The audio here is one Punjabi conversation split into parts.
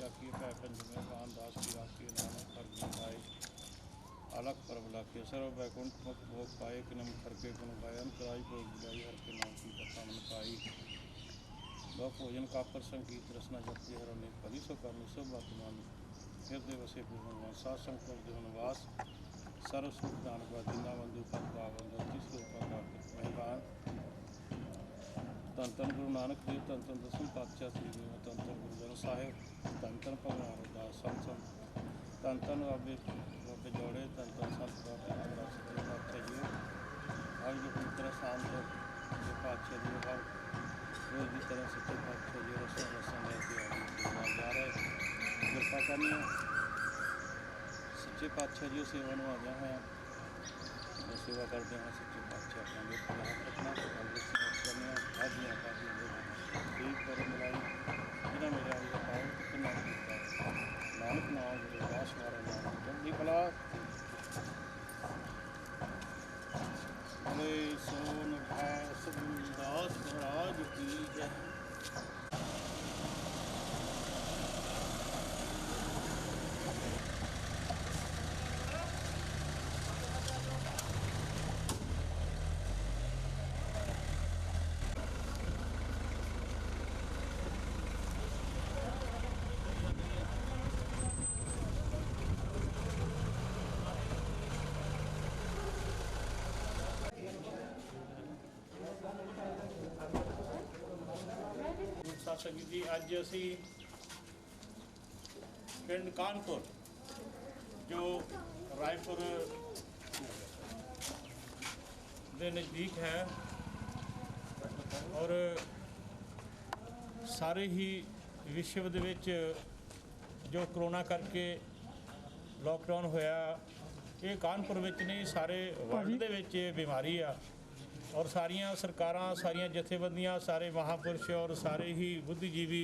चाकी पै पंजमे पान दास की राखी नानक हर गुण गाए अलग परब लाखे सर्व बैकुंठ मुक्त भोग पाए कि नम खरके गुण गाय अंतराई भोग बुलाई हर के नाम की कथा मन पाई गौ भोजन का प्रसंग की रसना जपती हर अनेक परी सो करनी सब वर्तमान हृदय वसे पूर्ण सात संकट जो वनवास सर्व सुख दान का दीना बंधु पद पावन ज्योति स्वरूप का मेहमान धन धन गुरु नानक देव धन धन दसम पातशाह श्री गुरु धन धन गुरु ग्रंथ साहिब धन धन भगवान रविदास संत संत धन धन बाबे बाबे जोड़े धन धन संत बाबे महाराज सच्चे पातशाह जी हर जो पवित्र शांत जो पातशाह जी हर रोज की तरह सच्चे पातशाह जी रसम रसम लेके आगे जा रहे कृपा करनी सच्चे पातशाह जी सेवा निभाते हैं सेवा करते हैं सच्चे पातशाह अपने हाथ रखना करने आदियाँ ठीक पर मिलाई जिन्हें मेरे आज पाओ कितना किया नानक नाम दास मारे नाम चंदी भला भले सोन भास दास महाराज की जय। संगत जी अज असी पिंड कानपुर जो रायपुर के नज़दीक है और सारे ही विश्व दे विच जो करोना करके लॉकडाउन होया ये कानपुर विच नहीं सारे वर्ल्ड दे विच बीमारी आ और सारिया सरकारां सारिया जथेबंदियां सारे महापुरुष और सारे ही बुद्धिजीवी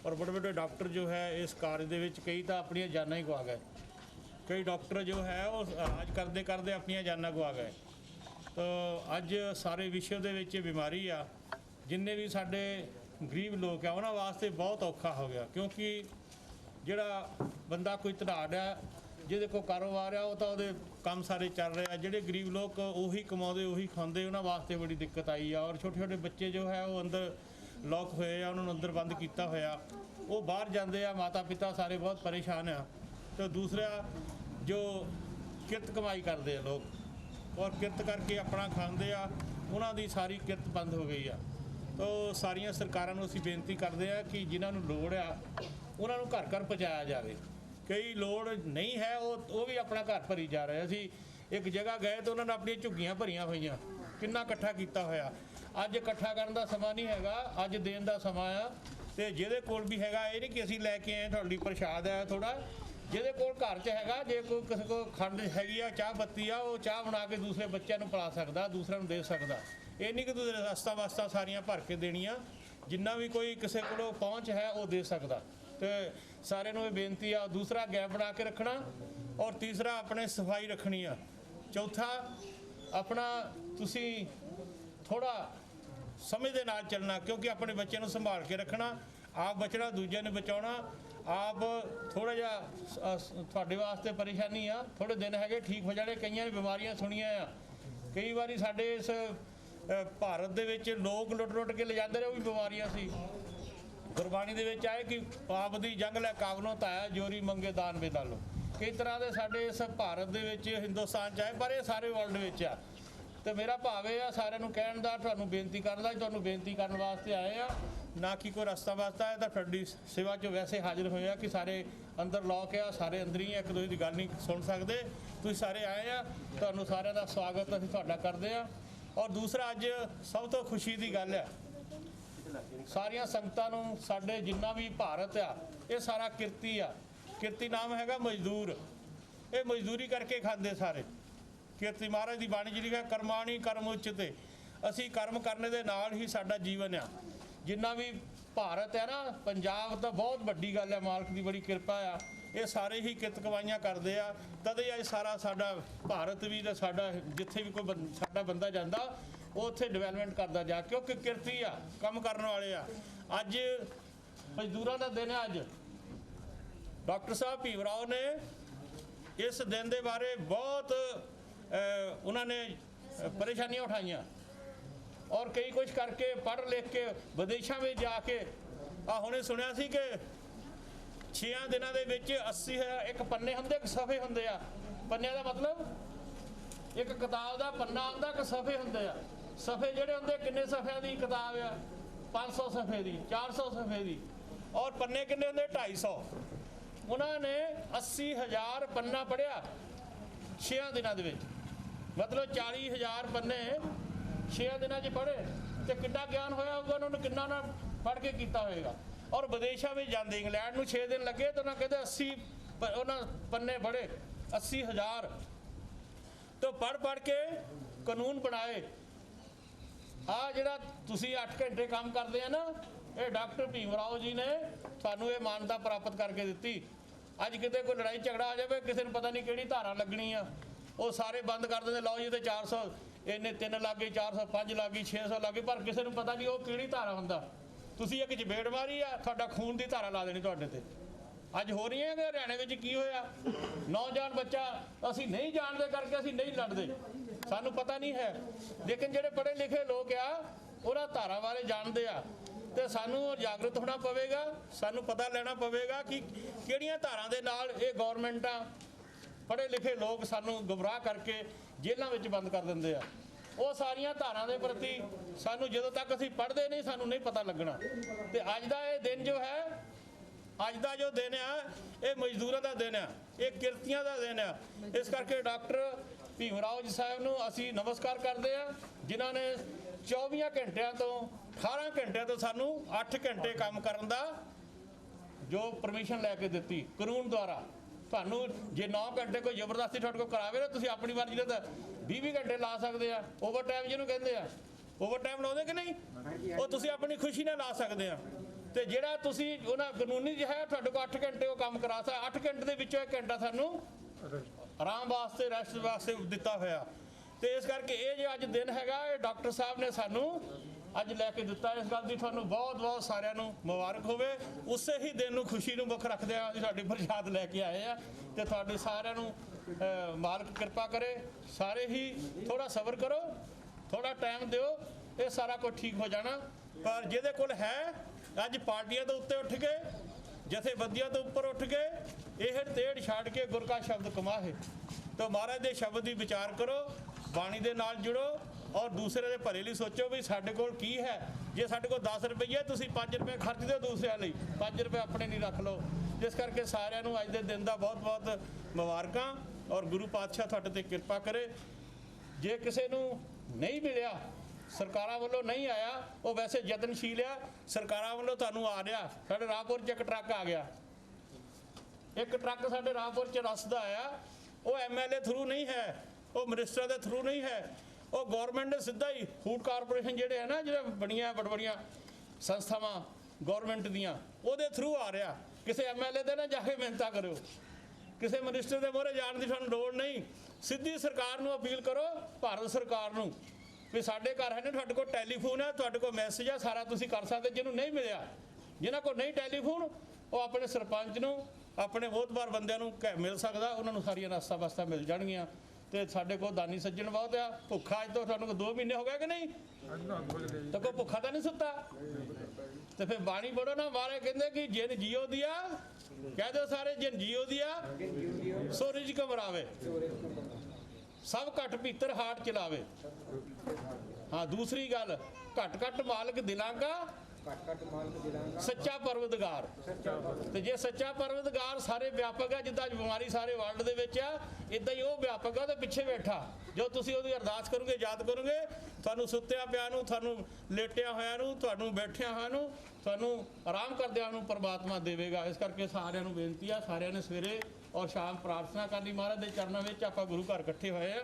और बड़े बड़े डॉक्टर जो है इस कार्य दे विच कई तो अपनी जाना ही गवा गए कई डॉक्टर जो है वो इलाज करते करते अपन जाना गवा गए। तो अज सारे विश्व दे विच बीमारी आ जिन्ने भी साडे गरीब लोग है उन्होंने वास्ते बहुत औखा हो गया क्योंकि जिहड़ा बंदा कोई धड़ाड़ है ਜਿਹਦੇ को कारोबार है वो तो वो काम सारे चल रहे हैं जोड़े गरीब लोग उही कमाते उही खाते उन्होंने वास्ते बड़ी दिक्कत आई है और छोटे छोटे बच्चे जो है वो अंदर लॉक होए आ उन्होंने अंदर बंद किया होया वो बाहर जाते हैं माता पिता सारे बहुत परेशान हैं। तो दूसरा जो किरत कमाई करते हैं लोग और किरत करके अपना खाते हैं उन्होंने सारी किरत बंद हो गई है। तो सारिया सरकारों को असीं बेनती करते हैं कि जिन्होंने लोड़ आ उन्होंने घर घर पहुँचाया जाए। कई लोड़ नहीं है वो भी अपना घर भरी जा रहे। असी एक जगह गए तो उन्होंने अपनी झुग्गियां भरिया हुई किन्ना इकट्ठा किया होया अज इकट्ठा करने का समा नहीं हैगा अज देन का समा आ तो जिहदे कोल भी हैगा ये नहीं कि असीं लैके आए थोड़ी प्रशाद है थोड़ा जिहदे कोल घर च हैगा जे कोई किसी को खंड हैगी आ चाह पत्ती आ वो चाह बना के दूसरे बच्चों को पिला सकता दूसरे को दे सकता ये नहीं कि तुसीं रस्ता वास्ता सारियां भर के देनियां जिन्ना भी कोई किसी को पहुँच है वो दे सकता। तो सारे नूं बेनती आ दूसरा गैप बना के रखना और तीसरा अपने सफाई रखनी आ चौथा अपना तुसी थोड़ा समझ दे नाल चलना क्योंकि अपने बच्चे नूं संभाल के रखना आप बचना दूजे ने बचाउणा आप थोड़ा जिहा तुहाडे वास्ते परेशानी आ थोड़े दिन है ठीक हो जाने कई बीमारियां सुनिया आ कई बारी साडे इस भारत दे विच लोग लुट लुट के ले जाते रहे वो भी बीमारियां सी गुरबाणी दे विच आए कि पाप दी जंग लै काबलों ताया जोरी मंगे दान बेदालो कई तरह के साडे इस भारत दे विच हिंदुस्तान च आए पर ये सारे वर्ल्ड विच आ। तो मेरा भाव यह सारे कहण दा तुहानूं बेनती करन दा तुहानूं बेनती करन वास्ते आए आ ना कि कोई रस्ता वास्ता है। तो तुहाडी सेवा च वैसे हाजिर होए आ कि सारे अंदर लॉक आ सारे अंदर ही एक दूजे की गल नहीं सुन सकते तुसीं सारे आए आ तुहानूं सारिਆਂ ਦਾ स्वागत असीं तुहाडा करदे आ। और दूसरा अज सब तो खुशी की गल है सारिया संगतां नूं साडे जिन्ना भी भारत आ ये सारा किरती आ किरती नाम हैगा मजदूर ये मजदूरी करके खांदे सारे किरती महाराज की बाणी जी लिखा कर्माणी कर्म उचिते असी कर्म करने दे नाल ही साडा जीवन आ जिन्ना भी भारत है ना पंजाब तो बहुत वड्डी गल है मालक की बड़ी किरपा आ ये सारे ही किरत कमाइयां करते आ तदे अज सारा साडा भारत भी तो साडा जिथे भी कोई साडा बंदा जांदा वो उत्थे डिवेलपमेंट करता जा क्योंकि किरती आ काम करने वाले आ। अज मजदूरों का दिन है अज ਡਾਕਟਰ ਸਾਹਿਬ ਭੀਮ ਰਾਓ ਨੇ ਇਸ ਦਿਨ ਦੇ ਬਾਰੇ ਬਹੁਤ ਉਹਨਾਂ ਨੇ ਪਰੇਸ਼ਾਨੀਆਂ ਉਠਾਈਆਂ ਔਰ ਕਈ ਕੁਝ ਕਰਕੇ ਪੜ੍ਹ ਲਿਖ ਕੇ ਵਿਦੇਸ਼ਾਂ ਵਿੱਚ ਜਾ ਕੇ ਹੁਣੇ ਸੁਣਿਆ ਸੀ ਕਿ 6 ਦਿਨਾਂ ਦੇ ਵਿੱਚ 80 ਇੱਕ ਪੰਨੇ ਹੁੰਦੇ, ਇੱਕ ਸਫ਼ੇ ਹੁੰਦੇ ਆ। ਪੰਨਿਆਂ ਦਾ ਮਤਲਬ ਇੱਕ ਕਿਤਾਬ ਦਾ ਪੰਨਾ ਹੁੰਦਾ, ਇੱਕ ਸਫ਼ੇ ਹੁੰਦੇ ਆ। ਸਫ਼ੇ ਜਿਹੜੇ ਹੁੰਦੇ ਕਿੰਨੇ ਸਫ਼ਿਆਂ ਦੀ ਕਿਤਾਬ ਆ? 500 ਸਫ਼ੇ ਦੀ, 400 ਸਫ਼ੇ ਦੀ। ਔਰ ਪੰਨੇ ਕਿੰਨੇ ਹੁੰਦੇ? 250। ਉਹਨਾਂ ਨੇ 80,000 ਪੰਨਾ ਪੜ੍ਹਿਆ 6 ਦਿਨਾਂ ਦੇ ਵਿੱਚ, ਮਤਲਬ 40,000 ਪੰਨੇ 6 ਦਿਨਾਂ 'ਚ ਪੜ੍ਹੇ ਤੇ ਕਿੰਨਾ ਗਿਆਨ ਹੋਇਆ ਹੋਊਗਾ ਉਹਨਾਂ ਨੂੰ, ਕਿੰਨਾ ਨਾ ਪੜ੍ਹ ਕੇ ਕੀਤਾ ਹੋਏਗਾ। ਔਰ ਵਿਦੇਸ਼ਾਂ ਵਿੱਚ ਜਾਂਦੇ, ਇੰਗਲੈਂਡ ਨੂੰ 6 ਦਿਨ ਲੱਗੇ ਤਾਂ ਉਹਨਾਂ ਕਹਿੰਦੇ 80 ਉਹਨਾਂ ਪੰਨੇ ਪੜ੍ਹੇ, 80,000 ਤੋਂ ਪੜ੍ਹ ਕੇ ਕਾਨੂੰਨ ਬਣਾਏ। ਜਿਹੜਾ ਤੁਸੀਂ 8 ਘੰਟੇ ਕੰਮ ਕਰਦੇ ਆ ਨਾ, ਇਹ ਡਾਕਟਰ ਭੀਮ ਰਾਓ ਜੀ ਨੇ ਸਾਨੂੰ ਇਹ ਮਾਨਤਾ ਪ੍ਰਾਪਤ ਕਰਕੇ ਦਿੱਤੀ। ਅੱਜ ਕਿਤੇ ਕੋਈ ਲੜਾਈ ਝਗੜਾ ਆ ਜਾਵੇ, ਕਿਸੇ ਨੂੰ ਪਤਾ ਨਹੀਂ ਕਿਹੜੀ ਧਾਰਾ ਲੱਗਣੀ ਆ, ਉਹ ਸਾਰੇ ਬੰਦ ਕਰ ਦਿੰਦੇ। ਲਓ ਜੀ ਤੇ 400 ਇਹਨੇ 3 ਲੱਗ ਗਈ, 405 ਲੱਗ ਗਈ, 600 ਲੱਗ ਗਈ, ਪਰ ਕਿਸੇ ਨੂੰ ਪਤਾ ਨਹੀਂ ਉਹ ਕਿਹੜੀ ਧਾਰਾ ਹੁੰਦਾ। ਤੁਸੀਂ ਇੱਕ ਚਪੇੜ ਮਾਰੀ ਆ, ਤੁਹਾਡਾ ਖੂਨ ਦੀ ਧਾਰਾ ਲਾ ਦੇਣੀ ਤੁਹਾਡੇ ਤੇ। ਅੱਜ ਹੋ ਰਹੀ ਹੈ ਕਿ ਹਰਿਆਣੇ ਵਿੱਚ ਕੀ ਹੋਇਆ, ਨੌਜਵਾਨ ਬੱਚਾ ਅਸੀਂ ਨਹੀਂ ਜਾਣਦੇ ਕਰਕੇ ਅਸੀਂ ਨਹੀਂ ਲੜਦੇ, ਸਾਨੂੰ ਪਤਾ ਨਹੀਂ ਹੈ। ਲੇਕਿਨ ਜਿਹੜੇ ਪੜ੍ਹੇ ਲਿਖੇ ਲੋਕ ਆ ਉਹਨਾਂ ਧਾਰਾ ਬਾਰੇ ਜਾਣਦੇ ਆ ਤੇ ਸਾਨੂੰ ਜਾਗਰੂਕ ਹੋਣਾ ਪਵੇਗਾ। ਸਾਨੂੰ ਪਤਾ ਲੈਣਾ ਪਵੇਗਾ ਕਿ ਕਿਹੜੀਆਂ ਧਾਰਾਂ ਦੇ ਨਾਲ ਇਹ ਗੌਰਮੈਂਟਾਂ ਪੜ੍ਹੇ ਲਿਖੇ ਲੋਕ ਸਾਨੂੰ ਗੁੰਮਰਾਹ ਕਰਕੇ ਜੇਲ੍ਹਾਂ ਵਿੱਚ ਬੰਦ ਕਰ ਦਿੰਦੇ ਆ। ਉਹ ਸਾਰੀਆਂ ਧਾਰਾਂ ਦੇ ਪ੍ਰਤੀ ਸਾਨੂੰ ਜਦੋਂ ਤੱਕ ਅਸੀਂ ਪੜ੍ਹਦੇ ਨਹੀਂ ਸਾਨੂੰ ਨਹੀਂ ਪਤਾ ਲੱਗਣਾ। ਤੇ ਅੱਜ ਦਾ ਇਹ ਦਿਨ ਜੋ ਹੈ, ਅੱਜ ਦਾ ਜੋ ਦਿਨ ਆ, ਇਹ ਮਜ਼ਦੂਰਾਂ ਦਾ ਦਿਨ ਆ, ਇਹ ਕਿਰਤੀਆਂ ਦਾ ਦਿਨ ਆ। ਇਸ ਕਰਕੇ ਡਾਕਟਰ ਭੀਮ ਰਾਓ ਜੀ ਸਾਹਿਬ ਨੂੰ ਅਸੀਂ ਨਮਸਕਾਰ ਕਰਦੇ ਆ, ਜਿਨ੍ਹਾਂ ਨੇ 24 ਘੰਟਿਆਂ ਤੋਂ 18 ਘੰਟਿਆਂ ਤੋਂ ਸਾਨੂੰ 8 ਘੰਟੇ ਕੰਮ ਕਰਨ ਦਾ ਜੋ ਪਰਮਿਸ਼ਨ ਲੈ ਕੇ ਦਿੱਤੀ ਕਾਨੂੰਨ ਦੁਆਰਾ। ਤੁਹਾਨੂੰ ਜੇ 9 ਘੰਟੇ ਕੋਈ ਜ਼ਬਰਦਸਤੀ ਤੁਹਾਡੇ ਕੋਲ ਕਰਾਵੇ ਨਾ, ਤੁਸੀਂ ਆਪਣੀ ਮਰਜ਼ੀ ਨਾਲ ਤਾਂ 20 ਘੰਟੇ ਲਾ ਸਕਦੇ ਆ। ਓਵਰ ਟਾਈਮ ਜਿਹਨੂੰ ਕਹਿੰਦੇ ਆ, ਓਵਰ ਟਾਈਮ ਲਾਉਂਦੇ ਕਿ ਨਹੀਂ, ਉਹ ਤੁਸੀਂ ਆਪਣੀ ਖੁਸ਼ੀ ਨਾਲ ਲਾ ਸਕਦੇ ਆ। ਤੇ ਜਿਹੜਾ ਤੁਸੀਂ ਉਹਨਾਂ ਕਾਨੂੰਨੀ ਜਿਹਾ ਹੈ ਤੁਹਾਡੇ ਕੋਲ 8 ਘੰਟੇ ਉਹ ਕੰਮ ਕਰਾ ਸਕਦਾ, 8 ਘੰਟੇ ਦੇ ਵਿੱਚੋਂ 1 ਘੰਟਾ ਸਾਨੂੰ ਆਰਾਮ ਵਾਸਤੇ, ਰੈਸਟ ਵਾਸਤੇ ਦਿੱਤਾ ਹੋਇਆ। ਤੇ ਇਸ ਕਰਕੇ ਇਹ ਜੋ ਅੱਜ ਦਿਨ ਹੈਗਾ, ਇਹ ਡਾਕਟਰ ਸਾਹਿਬ ਨੇ ਸਾਨੂੰ ਅੱਜ ਲੈ ਕੇ ਦਿੱਤਾ। ਇਸ ਗੱਲ ਦੀ ਤੁਹਾਨੂੰ ਬਹੁਤ ਬਹੁਤ ਸਾਰਿਆਂ ਨੂੰ ਮੁਬਾਰਕ ਹੋਵੇ। ਉਸੇ ਹੀ ਦਿਨ ਨੂੰ, ਖੁਸ਼ੀ ਨੂੰ ਮੁੱਖ ਰੱਖਦੇ ਆ ਅਸੀਂ ਸਾਡੀ ਪ੍ਰਸ਼ਾਦ ਲੈ ਕੇ ਆਏ ਆ। ਤੇ ਤੁਹਾਡੇ ਸਾਰਿਆਂ ਨੂੰ ਮਾਲਕ ਕਿਰਪਾ ਕਰੇ। ਸਾਰੇ ਹੀ ਥੋੜਾ ਸਬਰ ਕਰੋ, ਥੋੜਾ ਟਾਈਮ ਦਿਓ, ਇਹ ਸਾਰਾ ਕੁਝ ਠੀਕ ਹੋ ਜਾਣਾ। ਪਰ ਜਿਹਦੇ ਕੋਲ ਹੈ, ਅੱਜ ਪਾਰਟੀਆਂ ਦੇ ਉੱਤੇ ਉੱਠ ਕੇ, ਜਥੇਬੰਦੀਆਂ ਤੋਂ ਉੱਪਰ ਉੱਠ ਕੇ ਇਹ ਤੇੜ ਛੱਡ ਕੇ ਗੁਰ ਕਾ ਸ਼ਬਦ ਕਮਾਹੇ, ਤਾਂ ਮਹਾਰਾਜ ਦੇ ਸ਼ਬਦ ਦੀ ਵਿਚਾਰ ਕਰੋ, ਬਾਣੀ ਦੇ ਨਾਲ ਜੁੜੋ ਔਰ ਦੂਸਰੇ ਦੇ ਭਲੇ ਲਈ ਸੋਚੋ ਵੀ ਸਾਡੇ ਕੋਲ ਕੀ ਹੈ। ਜੇ ਸਾਡੇ ਕੋਲ 10 ਰੁਪਏ, ਤੁਸੀਂ 5 ਰੁਪਏ ਖਰਚ ਦਿਓ ਦੂਸਰਿਆਂ ਲਈ, 5 ਰੁਪਏ ਆਪਣੇ ਨਹੀਂ ਰੱਖ ਲਓ। ਜਿਸ ਕਰਕੇ ਸਾਰਿਆਂ ਨੂੰ ਅੱਜ ਦੇ ਦਿਨ ਦਾ ਬਹੁਤ ਬਹੁਤ ਮੁਬਾਰਕਾਂ ਔਰ ਗੁਰੂ ਪਾਤਸ਼ਾਹ ਤੁਹਾਡੇ ਤੇ ਕਿਰਪਾ ਕਰੇ। ਜੇ ਕਿਸੇ ਨੂੰ ਨਹੀਂ ਮਿਲਿਆ, ਸਰਕਾਰਾਂ ਵੱਲੋਂ ਨਹੀਂ ਆਇਆ, ਉਹ ਵੈਸੇ ਯਤਨਸ਼ੀਲ ਆ, ਸਰਕਾਰਾਂ ਵੱਲੋਂ ਤੁਹਾਨੂੰ ਆ ਰਿਹਾ। ਸਾਡੇ ਰਾਹਪੁਰ 'ਚ ਇੱਕ ਟਰੱਕ ਆ ਗਿਆ, ਇੱਕ ਟਰੱਕ ਸਾਡੇ ਰਾਹਪੁਰ 'ਚ ਰਸ ਦਾ ਆਇਆ। ਉਹ MLA ਥਰੂ ਨਹੀਂ ਹੈ, ਉਹ ਮਿਨਿਸਟਰ ਦੇ ਥਰੂ ਨਹੀਂ ਹੈ, ਉਹ ਗੌਰਮੈਂਟ ਨੇ ਸਿੱਧਾ ਹੀ ਫੂਡ ਕਾਰਪੋਰੇਸ਼ਨ ਜਿਹੜੇ ਹੈ ਨਾ, ਜਿਹੜੇ ਬੜੀਆਂ ਬੜੀਆਂ ਸੰਸਥਾਵਾਂ ਗੌਰਮੈਂਟ ਦੀਆਂ, ਉਹਦੇ ਥਰੂ ਆ ਰਿਹਾ। ਕਿਸੇ MLA ਦੇ ਨਾ ਜਾ ਕੇ ਮਿਹਨਤਾਂ ਕਰਿਓ, ਕਿਸੇ ਮਿਨਿਸਟਰ ਦੇ ਮੂਹਰੇ ਜਾਣ ਦੀ ਤੁਹਾਨੂੰ ਲੋੜ ਨਹੀਂ। ਸਿੱਧੀ ਸਰਕਾਰ ਨੂੰ ਅਪੀਲ ਕਰੋ, ਭਾਰਤ ਸਰਕਾਰ ਨੂੰ, ਵੀ ਸਾਡੇ ਘਰ ਹੈ ਨੇ, ਤੁਹਾਡੇ ਕੋਲ ਟੈਲੀਫੋਨ ਹੈ, ਤੁਹਾਡੇ ਕੋਲ ਮੈਸੇਜ ਹੈ, ਸਾਰਾ ਤੁਸੀਂ ਕਰ ਸਕਦੇ। ਜਿਹਨੂੰ ਨਹੀਂ ਮਿਲਿਆ, ਜਿਨ੍ਹਾਂ ਕੋਲ ਨਹੀਂ ਟੈਲੀਫੋਨ, ਉਹ ਆਪਣੇ ਸਰਪੰਚ ਨੂੰ, ਆਪਣੇ ਮੋਹਤਬਾਰ ਬੰਦਿਆਂ ਨੂੰ ਮਿਲ ਸਕਦਾ, ਉਹਨਾਂ ਨੂੰ ਸਾਰੀਆਂ ਨਾਸਤਾ ਵਾਸਤਾ ਮਿਲ ਜਾਣਗੀਆਂ। ਤੇ ਸਾਡੇ ਕੋਲ ਦਾਨੀ ਸੱਜਣ ਬਹੁਤ ਆ। ਭੁੱਖਾ ਅੱਜ ਤੋਂ ਤੁਹਾਨੂੰ 2 ਮਹੀਨੇ ਹੋ ਗਏ ਕਿ ਨਹੀਂ, ਤਾਂ ਕੋਈ ਭੁੱਖਾ ਤਾਂ ਨਹੀਂ ਸੁੱਤਾ। ਤੇ ਫਿਰ ਬਾਣੀ ਪੜੋ ਨਾ, ਮਾਰੇ ਕਹਿੰਦੇ ਕਿ ਜਿਨ ਜੀਓ ਦਿਆ, ਕਹਿ ਦਿਓ ਸਾਰੇ, ਜਿਨ ਜੀਓ ਦਿਆ ਸੋ ਰਿਜ਼ਕ ਵਰਾਵੇ, ਸਭ ਘੱਟ ਭੀਤਰ ਹਾਟ ਚਲਾਵੇ। ਹਾਂ, ਦੂਸਰੀ ਗੱਲ, ਘੱਟ ਘੱਟ ਮਾਲਕ ਦਿਲਾਂ ਕਾ, ਸੱਚਾ ਪਰਵਤਗਾਰ। ਤੇ ਜੇ ਸੱਚਾ ਪਰਵਤਗਾਰ ਸਾਰੇ ਵਿਆਪਕ ਹੈ, ਜਿੱਦਾਂ ਬਿਮਾਰੀ ਸਾਰੇ ਵਰਲਡ ਦੇ ਵਿੱਚ ਆ, ਇਦਾਂ ਹੀ ਉਹ ਵਿਆਪਕ ਆ, ਉਹਦੇ ਪਿੱਛੇ ਬੈਠਾ। ਜੋ ਤੁਸੀਂ ਉਹਦੀ ਅਰਦਾਸ ਕਰੋਗੇ, ਯਾਦ ਕਰੋਗੇ, ਤੁਹਾਨੂੰ ਸੁੱਤਿਆ ਪਿਆ ਨੂੰ, ਤੁਹਾਨੂੰ ਲੇਟਿਆ ਹੋਇਆ ਨੂੰ, ਤੁਹਾਨੂੰ ਬੈਠਿਆ ਹੋਇਆ ਨੂੰ, ਤੁਹਾਨੂੰ ਆਰਾਮ ਕਰਦਿਆਂ ਨੂੰ ਪਰਮਾਤਮਾ ਦੇਵੇਗਾ। ਇਸ ਕਰਕੇ ਸਾਰਿਆਂ ਨੂੰ ਬੇਨਤੀ ਆ, ਸਾਰਿਆਂ ਨੇ ਸਵੇਰੇ ਔਰ ਸ਼ਾਮ ਪ੍ਰਾਰਥਨਾ ਕਰਨੀ ਮਹਾਰਾਜ ਦੇ ਚਰਨਾਂ ਵਿੱਚ। ਆਪਾਂ ਗੁਰੂ ਘਰ ਇਕੱਠੇ ਹੋਏ ਆ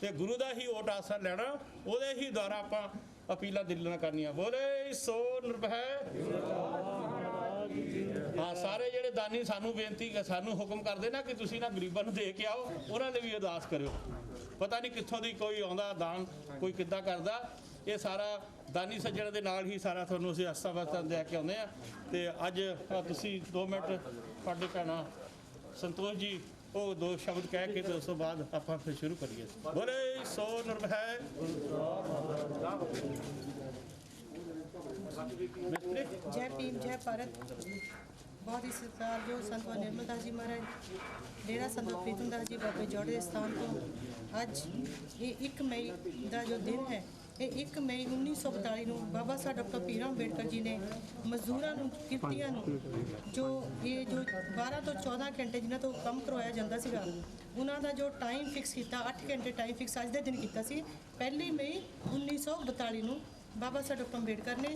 ਤੇ ਗੁਰੂ ਦਾ ਹੀ ਓਟ ਆਸਰਾ ਲੈਣਾ, ਉਹਦੇ ਹੀ ਦੁਆਰਾ ਆਪਾਂ ਅਪੀਲਾਂ ਦਿਲਾਂ ਕਰਨੀਆਂ। ਬੋਲੇ ਸੋ ਨਿਰਭੈ। ਹਾਂ, ਸਾਰੇ ਜਿਹੜੇ ਦਾਨੀ ਸਾਨੂੰ ਬੇਨਤੀ, ਸਾਨੂੰ ਹੁਕਮ ਕਰਦੇ ਨਾ ਕਿ ਤੁਸੀਂ ਨਾ ਗਰੀਬਾਂ ਨੂੰ ਦੇ ਕੇ ਆਓ, ਉਹਨਾਂ ਲਈ ਵੀ ਅਰਦਾਸ ਕਰਿਓ। ਪਤਾ ਨਹੀਂ ਕਿੱਥੋਂ ਦੀ ਕੋਈ ਆਉਂਦਾ ਦਾਨ, ਕੋਈ ਕਿੱਦਾਂ ਕਰਦਾ। ਇਹ ਸਾਰਾ ਦਾਨੀ ਸੱਜਣ ਦੇ ਨਾਲ ਹੀ ਸਾਰਾ ਤੁਹਾਨੂੰ ਅਸੀਂ ਆਸਤਾ ਵਾਸਤਾ ਲੈ ਕੇ ਆਉਂਦੇ ਆ। ਤੇ ਅੱਜ ਤੁਸੀਂ 2 ਮਿੰਟ ਤੁਹਾਡੇ ਭੈਣਾ ਸੰਤੋਸ਼ ਜੀ ਉਹ 2 ਸ਼ਬਦ ਕਹਿ ਕੇ ਤੇ ਉਸ ਤੋਂ ਬਾਅਦ ਆਪਾਂ ਫਿਰ ਸ਼ੁਰੂ ਕਰੀਏ। ਬੋਲੇ ਸੋ ਨਿਰਭੈ जय भीम जय भारत। बहुत ही सत्कारयोग संत निर्मल दास जी महाराज डेरा संत प्रीतम दास जी बाबे जोड़े स्थान तो अज ये 1 मई का जो दिन है ये 1 मई 1942 ਨੂੰ ਬਾਬਾ ਸਾਹਿਬ ਡਾਕਟਰ ਭੀਮ ਰਾਓ ਅੰਬੇਡਕਰ ਜੀ ਨੇ ਮਜ਼ਦੂਰਾਂ ਨੂੰ ਕਿਰਤੀਆਂ ਨੂੰ ਜੋ 12 ਤੋਂ 14 ਘੰਟੇ ਜਿਨ੍ਹਾਂ ਤੋਂ ਕੰਮ ਕਰਵਾਇਆ ਜਾਂਦਾ ਸੀਗਾ ਉਹਨਾਂ ਦਾ ਜੋ ਟਾਈਮ ਫਿਕਸ ਕੀਤਾ 8 ਘੰਟੇ ਟਾਈਮ ਫਿਕਸ ਅੱਜ ਦੇ ਦਿਨ ਕੀਤਾ ਸੀ 1 ਮਈ 1942 ਨੂੰ ਬਾਬਾ ਸਾਹਿਬ ਡਾਕਟਰ ਅੰਬੇਡਕਰ ਨੇ।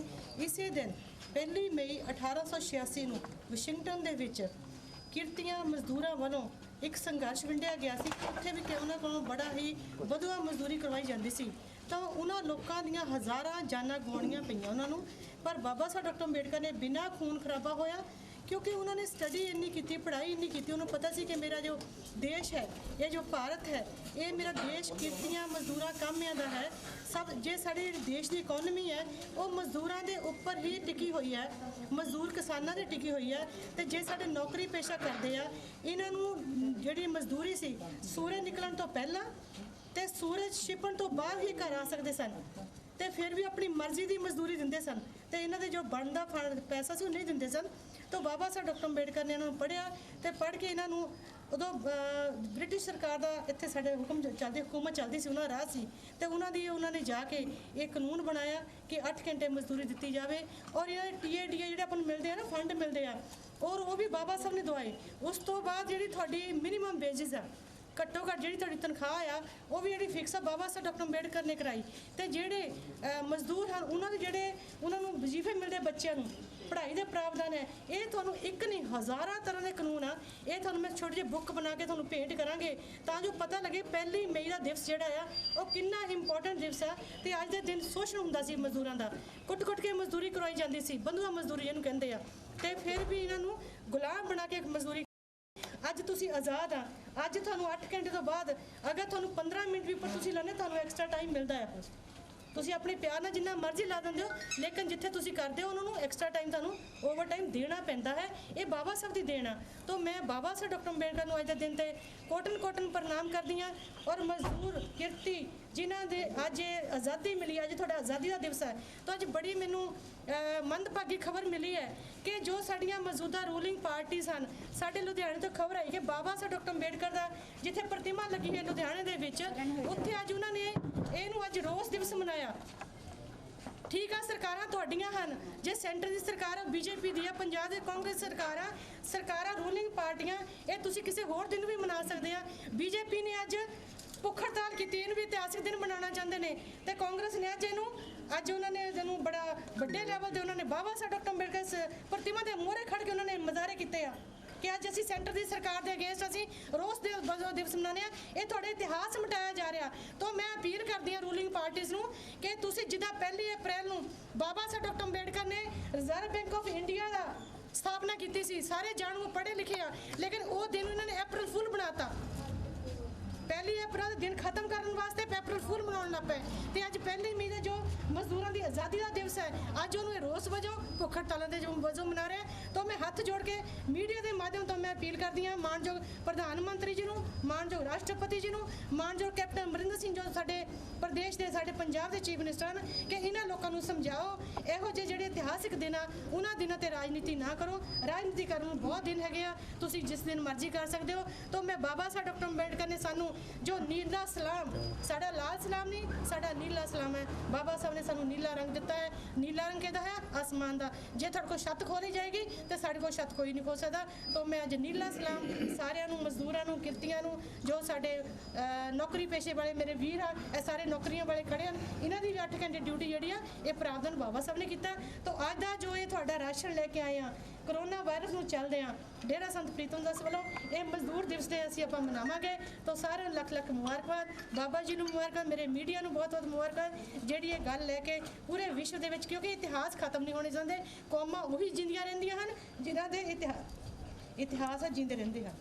ਇਸੇ ਦਿਨ 1 ਮਈ 1886 ਨੂੰ ਵਾਸ਼ਿੰਗਟਨ ਦੇ ਵਿੱਚ ਕਿਰਤੀਆਂ ਮਜ਼ਦੂਰਾਂ ਵੱਲੋਂ ਇੱਕ ਸੰਘਰਸ਼ ਵੰਡਿਆ ਗਿਆ ਸੀ। ਉੱਥੇ ਵੀ ਉਹਨਾਂ ਕੋਲੋਂ ਬੜਾ ਹੀ ਵਧੂਆ ਮਜ਼ਦੂਰੀ ਕਰਵਾਈ ਜਾਂਦੀ ਸੀ ਤਾਂ ਉਹਨਾਂ ਲੋਕਾਂ ਦੀਆਂ ਹਜ਼ਾਰਾਂ ਜਾਨਾਂ ਗਵਾਉਣੀਆਂ ਪਈਆਂ ਉਹਨਾਂ ਨੂੰ। ਪਰ ਬਾਬਾ ਸਾਹਿਬ ਡਾਕਟਰ ਅੰਬੇਡਕਰ ਨੇ ਬਿਨਾਂ ਖੂਨ ਖਰਾਬਾ ਹੋਇਆ क्योंकि उन्होंने स्टडी इन्नी की पढ़ाई इन्नी की उन्होंने पता सी कि मेरा जो देश है ये जो भारत है ये मेरा देश किरतियां मजदूरां कामियां दा है सब जे साडे देश की इकोनॉमी है वो मजदूरां दे उपर ही टिकी हुई है मजदूर किसानां दे टिकी हुई है ते जे साडे नौकरी पेशा करदे आ इन्हां नूं जिहड़ी मजदूरी सी सूरज निकलण तो पहला ते सूरज छिपण तो बाद ही घर आ सकदे सन ਤੇ ਫਿਰ ਵੀ ਆਪਣੀ ਮਰਜ਼ੀ ਦੀ ਮਜ਼ਦੂਰੀ ਦਿੰਦੇ ਸਨ ਤੇ ਇਹਨਾਂ ਦੇ ਜੋ ਬਣਦਾ ਪੈਸਾ ਸੀ ਉਹ ਨਹੀਂ ਦਿੰਦੇ ਸਨ। ਤਾਂ ਬਾਬਾ ਸਾਹਿਬ ਡਾਕਟਰ ਅੰਬੇਡਕਰ ਨੇ ਇਹਨਾਂ ਨੂੰ ਪੜ੍ਹਿਆ ਤੇ ਪੜ੍ਹ ਕੇ ਇਹਨਾਂ ਨੂੰ ਉਦੋਂ ਬ੍ਰਿਟਿਸ਼ ਸਰਕਾਰ ਦਾ ਇੱਥੇ ਸਾਡੇ ਹੁਕੂਮਤ ਚੱਲਦੀ ਸੀ ਉਹਨਾਂ ਰਾਹ ਸੀ ਤੇ ਉਹਨਾਂ ਨੇ ਜਾ ਕੇ ਇਹ ਕਾਨੂੰਨ ਬਣਾਇਆ ਕਿ 8 ਘੰਟੇ ਮਜ਼ਦੂਰੀ ਦਿੱਤੀ ਜਾਵੇ ਔਰ ਇਹ TADA ਜਿਹੜੇ ਆਪਾਂ ਨੂੰ ਮਿਲਦੇ ਆ ਨਾ ਫੰਡ ਮਿਲਦੇ ਆ ਔਰ ਉਹ ਵੀ ਬਾਬਾ ਸਾਹਿਬ ਨੇ ਦਵਾਏ। ਉਸ ਤੋਂ ਬਾਅਦ ਜਿਹੜੀ ਤੁਹਾਡੀ ਮਿਨੀਮਮ ਵੇਜਸ ਆ ਘੱਟੋ ਘੱਟ ਜਿਹੜੀ ਤੁਹਾਡੀ ਤਨਖਾਹ ਆ ਉਹ ਵੀ ਜਿਹੜੀ ਫਿਕਸ ਆ ਬਾਬਾ ਸਾਹਿਬ ਡਾਕਟਰ ਅੰਬੇਡਕਰ ਨੇ ਕਰਾਈ ਤੇ ਜਿਹੜੇ ਮਜ਼ਦੂਰ ਹਨ ਉਹਨਾਂ ਨੂੰ ਵਜ਼ੀਫੇ ਮਿਲਦੇ ਬੱਚਿਆਂ ਨੂੰ ਪੜ੍ਹਾਈ ਦੇ ਪ੍ਰਾਵਧਾਨ ਹੈ। ਇਹ ਤੁਹਾਨੂੰ ਇੱਕ ਨਹੀਂ ਹਜ਼ਾਰਾਂ ਤਰ੍ਹਾਂ ਦੇ ਕਾਨੂੰਨ ਆ। ਇਹ ਤੁਹਾਨੂੰ ਮੈਂ ਛੋਟੀ ਜਿਹੀ ਬੁੱਕ ਬਣਾ ਕੇ ਤੁਹਾਨੂੰ ਭੇਂਟ ਕਰਾਂਗੇ ਤਾਂ ਜੋ ਪਤਾ ਲੱਗੇ 1 ਮਈ ਦਾ ਦਿਵਸ ਜਿਹੜਾ ਆ ਉਹ ਕਿੰਨਾ ਇੰਪੋਰਟੈਂਟ ਦਿਵਸ ਆ ਤੇ ਅੱਜ ਦੇ ਦਿਨ ਸ਼ੋਸ਼ਣ ਹੁੰਦਾ ਸੀ ਮਜ਼ਦੂਰਾਂ ਦਾ ਕੁੱਟ ਕੇ ਮਜ਼ਦੂਰੀ ਕਰਵਾਈ ਜਾਂਦੀ ਸੀ ਬੰਧੂਆ ਮਜ਼ਦੂਰੀ ਇਹਨੂੰ ਕਹਿੰਦੇ ਆ ਤੇ ਫਿਰ ਵੀ ਇਹਨਾਂ ਨੂੰ ਗੁਲਾਮ ਬਣਾ ਕੇ ਮਜ਼ਦੂਰੀ। ਅੱਜ ਤੁਸੀਂ ਆਜ਼ਾਦ ਆ ਅੱਜ ਤੁਹਾਨੂੰ 8 ਘੰਟੇ ਤੋਂ ਬਾਅਦ ਅਗਰ ਤੁਹਾਨੂੰ 15 ਮਿੰਟ ਵੀ ਪਰ ਤੁਸੀਂ ਲਾਣੇ ਤੁਹਾਨੂੰ ਐਕਸਟਰਾ ਟਾਈਮ ਮਿਲਦਾ ਹੈ। ਤੁਸੀਂ ਆਪਣੇ ਪਿਆਰ ਨਾਲ ਜਿੰਨਾ ਮਰਜ਼ੀ ਲਾ ਦਿੰਦੇ ਹੋ ਲੇਕਿਨ ਜਿੱਥੇ ਤੁਸੀਂ ਕਰਦੇ ਹੋ ਉਹਨਾਂ ਨੂੰ ਐਕਸਟਰਾ ਟਾਈਮ ਤੁਹਾਨੂੰ ਓਵਰ ਟਾਈਮ ਦੇਣਾ ਪੈਂਦਾ ਹੈ। ਇਹ ਬਾਬਾ ਸਾਹਿਬ ਦੀ ਦੇਣ ਆ। ਤਾਂ ਮੈਂ ਬਾਬਾ ਸਾਹਿਬ ਡਾਕਟਰ ਅੰਬੇਡਕਰ ਨੂੰ ਅੱਜ ਦੇ ਦਿਨ ਤੇ ਕੋਟਨ ਪ੍ਰਣਾਮ ਕਰਦੀ ਹਾਂ ਔਰ ਮਜ਼ਦੂਰ ਕਿਰਤੀ ਜਿਨ੍ਹਾਂ ਦੇ ਅੱਜ ਆਜ਼ਾਦੀ ਮਿਲੀ ਅੱਜ ਤੁਹਾਡਾ ਆਜ਼ਾਦੀ ਦਾ ਦਿਵਸ ਹੈ ਤਾਂ ਅੱਜ ਬੜੀ ਮੈਨੂੰ ਮੰਦਭਾਗੀ ਖਬਰ ਮਿਲੀ ਹੈ ਕਿ ਜੋ ਸਾਡੀਆਂ ਮੌਜੂਦਾ ਰੂਲਿੰਗ ਪਾਰਟੀ ਸਨ ਸਾਡੇ ਲੁਧਿਆਣੇ ਤੋਂ ਖਬਰ ਆਈ ਕਿ ਬਾਬਾ ਸਾਹਿਬ ਡਾਕਟਰ ਅੰਬੇਡਕਰ ਦਾ ਜਿੱਥੇ ਪ੍ਰਤਿਮਾ ਲੱਗੀ ਹੈ ਲੁਧਿਆਣੇ ਦੇ ਵਿੱਚ ਉੱਥੇ ਅੱਜ ਉਹਨਾਂ ਨੇ ਇਹਨੂੰ ਅੱਜ ਰੋਸ ਦਿਵਸ ਮਨਾਇਆ। ਠੀਕ ਆ ਸਰਕਾਰਾਂ ਤੁਹਾਡੀਆਂ ਹਨ ਜੇ ਸੈਂਟਰ ਦੀ ਸਰਕਾਰ BJP ਦੀ ਆ ਪੰਜਾਬ ਦੇ ਕਾਂਗਰਸ ਸਰਕਾਰਾਂ ਰੂਲਿੰਗ ਪਾਰਟੀਆਂ ਇਹ ਤੁਸੀਂ ਕਿਸੇ ਹੋਰ ਦਿਨ ਵੀ ਮਨਾ ਸਕਦੇ ਆ। BJP ਨੇ ਅੱਜ ਭੁੱਖ ਹੜਤਾਲ ਕੀਤੀ ਇਹਨੂੰ ਵੀ ਇਤਿਹਾਸਿਕ ਦਿਨ ਮਨਾਉਣਾ ਚਾਹੁੰਦੇ ਨੇ ਤੇ ਕਾਂਗਰਸ ਨੇ ਅੱਜ ਉਹਨਾਂ ਨੇ ਇਹਨੂੰ ਬੜਾ ਵੱਡੇ ਲੈਵਲ ਤੇ ਉਹਨਾਂ ਨੇ ਬਾਬਾ ਸਾਹਿਬ ਡਾਕਟਰ ਅੰਬੇਡਕਰ ਪ੍ਰਤਿਮਾ ਦੇ ਮੂਹਰੇ ਖੜ ਕੇ ਉਹਨਾਂ ਨੇ ਮੁਜ਼ਾਹਰੇ ਕੀਤੇ ਆ ਕਿ ਅੱਜ ਅਸੀਂ ਸੈਂਟਰ ਦੀ ਸਰਕਾਰ ਦੇ ਅਗੇਂਸਟ ਅਸੀਂ ਰੋਸ ਦਿਵਸ ਮਨਾਉਂਦੇ ਆ। ਇਹ ਤੁਹਾਡੇ ਇਤਿਹਾਸ ਮਿਟਾਇਆ ਜਾ ਰਿਹਾ। ਤਾਂ ਮੈਂ ਅਪੀਲ ਕਰਦੀ ਹਾਂ ਰੂਲਿੰਗ ਪਾਰਟੀਜ਼ ਨੂੰ ਕਿ ਤੁਸੀਂ ਜਿੱਦਾਂ 1 ਅਪ੍ਰੈਲ ਨੂੰ ਬਾਬਾ ਸਾਹਿਬ ਡਾਕਟਰ ਅੰਬੇਡਕਰ ਨੇ ਰਿਜ਼ਰਵ ਬੈਂਕ ਆਫ ਇੰਡੀਆ ਦਾ ਸਥਾਪਨਾ ਕੀਤੀ ਸੀ ਸਾਰੇ ਜਾਣੂ ਪੜ੍ਹੇ ਲਿਖੇ ਆ ਲੇਕਿਨ ਉਹ ਦਿਨ ਇਹਨਾਂ ਨੇ ਅਪ੍ਰੈਲ ਫੁੱਲ ਬਣਾਤਾ। 1 ਅਪ੍ਰੈਲ ਦਿਨ ਖਤਮ ਕਰਨ ਵਾਸਤੇ ਅਪ੍ਰੈਲ ਫੁੱਲ ਮਨਾਉਣ ਲੱਗ ਪਏ ਤੇ ਅੱਜ 1 ਮਈ ਦਾ ਜੋ ਮਜ਼ਦੂਰਾਂ ਦੀ ਆਜ਼ਾਦੀ ਦਾ ਦਿਵਸ ਹੈ ਅੱਜ ਉਹਨੂੰ ਇਹ ਰੋਸ ਵਜੋਂ ਭੁੱਖ ਹੜਤਾਲਾਂ ਦੇ ਵਜੋਂ ਮਨਾ ਰਿਹਾ। ਤਾਂ ਮੈਂ ਹੱਥ ਜੋੜ ਕੇ ਮੀਡੀਆ ਦੇ ਮਾਧਿਅਮ ਤੋਂ ਮੈਂ ਅਪੀਲ ਕਰਦੀ ਹਾਂ ਮਾਨਯੋਗ ਪ੍ਰਧਾਨ ਮੰਤਰੀ ਜੀ ਨੂੰ ਮਾਨਯੋਗ ਰਾਸ਼ਟਰਪਤੀ ਜੀ ਨੂੰ ਮਾਨਯੋਗ ਕੈਪਟਨ ਅਮਰਿੰਦਰ ਸਿੰਘ ਜੋ ਸਾਡੇ ਪ੍ਰਦੇਸ਼ ਦੇ ਸਾਡੇ ਪੰਜਾਬ ਦੇ ਚੀਫ ਮਿਨਿਸਟਰ ਹਨ ਕਿ ਇਹਨਾਂ ਲੋਕਾਂ ਨੂੰ ਸਮਝਾਓ ਇਹੋ ਜਿਹੇ ਜਿਹੜੇ ਇਤਿਹਾਸਿਕ ਦਿਨ ਆ ਉਹਨਾਂ ਦਿਨਾਂ ਤੇ ਰਾਜਨੀਤੀ ਨਾ ਕਰੋ। ਰਾਜਨੀਤੀ ਕਰਨ ਨੂੰ ਬਹੁਤ ਦਿਨ ਹੈਗੇ ਆ ਤੁਸੀਂ ਜਿਸ ਦਿਨ ਮਰਜ਼ੀ ਕਰ ਸਕਦੇ ਹੋ। ਤਾਂ ਮੈਂ ਬਾਬਾ ਸਾਹਿਬ ਡਾਕਟਰ ਅੰਬੇਡਕਰ ਨੇ ਸਾਨੂੰ ਜੋ ਨੀਲਾ ਸਲਾਮ ਸਾਡਾ ਲਾਲ ਸਲਾਮ ਨਹੀਂ ਸਾਡਾ ਨੀਲਾ ਸਲਾਮ ਹੈ। ਬਾਬਾ ਸਾਹਿਬ ਨੇ ਸਾਨੂੰ ਨੀਲਾ ਰੰਗ ਦਿੱਤਾ ਹੈ। ਨੀਲਾ ਰੰਗ ਕਿਹਦਾ ਹੈ ਆਸਮਾਨ ਦਾ। ਜੇ ਤੁਹਾਡੇ ਕੋਲ ਛੱਤ ਖੋਲੀ ਜਾਏਗੀ ਤੇ ਸਾਡੇ ਕੋਲ ਛੱਤ ਕੋਈ ਨਹੀਂ ਖੋ ਸਕਦਾ। ਤਾਂ ਮੈਂ ਅੱਜ ਨੀਲਾ ਸਲਾਮ ਸਾਰਿਆਂ ਨੂੰ ਮਜ਼ਦੂਰਾਂ ਨੂੰ ਕਿਰਤੀਆਂ ਨੂੰ ਜੋ ਸਾਡੇ ਨੌਕਰੀ ਪੇਸ਼ੇ ਵਾਲੇ ਮੇਰੇ ਵੀਰ ਆ ਇਹ ਸਾਰੇ ਨੌਕਰੀਆਂ ਵਾਲੇ ਖੜੇ ਹਨ ਇਹਨਾਂ ਦੀ ਵੀ 8 ਘੰਟੇ ਡਿਊਟੀ ਜਿਹੜੀ ਆ ਇਹ ਪ੍ਰਾਵਧਾਨ ਬਾਬਾ ਸਾਹਿਬ ਨੇ ਕੀਤਾ। ਤਾਂ ਅੱਜ ਦਾ ਜੋ ਇਹ ਤੁਹਾਡਾ ਰਾਸ਼ਨ ਲੈ ਕੇ ਆਏ ਆ ਕੋਰੋਨਾ ਵਾਇਰਸ ਨੂੰ ਚੱਲਦੇ ਆ ਡੇਰਾ ਸੰਤ ਪ੍ਰੀਤਮ ਦਾਸ ਵੱਲੋਂ ਇਹ ਮਜ਼ਦੂਰ ਦਿਵਸ ਦੇ ਅਸੀਂ ਆਪਾਂ ਮਨਾਵਾਂਗੇ। ਤਾਂ ਸਾਰਿਆਂ ਨੂੰ ਲੱਖ ਮੁਬਾਰਕਬਾਦ ਬਾਬਾ ਜੀ ਨੂੰ ਮੁਬਾਰਕਬਾਦ ਮੇਰੇ ਮੀਡੀਆ ਨੂੰ ਬਹੁਤ ਮੁਬਾਰਕਬਾਦ ਜਿਹੜੀ ਇਹ ਗੱਲ ਲੈ ਕੇ ਪੂਰੇ ਵਿਸ਼ਵ ਦੇ ਵਿੱਚ ਕਿਉਂਕਿ ਇਤਿਹਾਸ ਖਤਮ ਨਹੀਂ ਹੋਣੇ ਚਾਹੁੰਦੇ ਕੌਮਾਂ ਉਹੀ ਜਿੰਦੀਆਂ ਰਹਿੰਦੀਆਂ ਹਨ ਜਿਨ੍ਹਾਂ ਦੇ ਇਤਿਹਾਸ ਜਿੰਦੇ ਰਹਿੰਦੇ ਹਨ।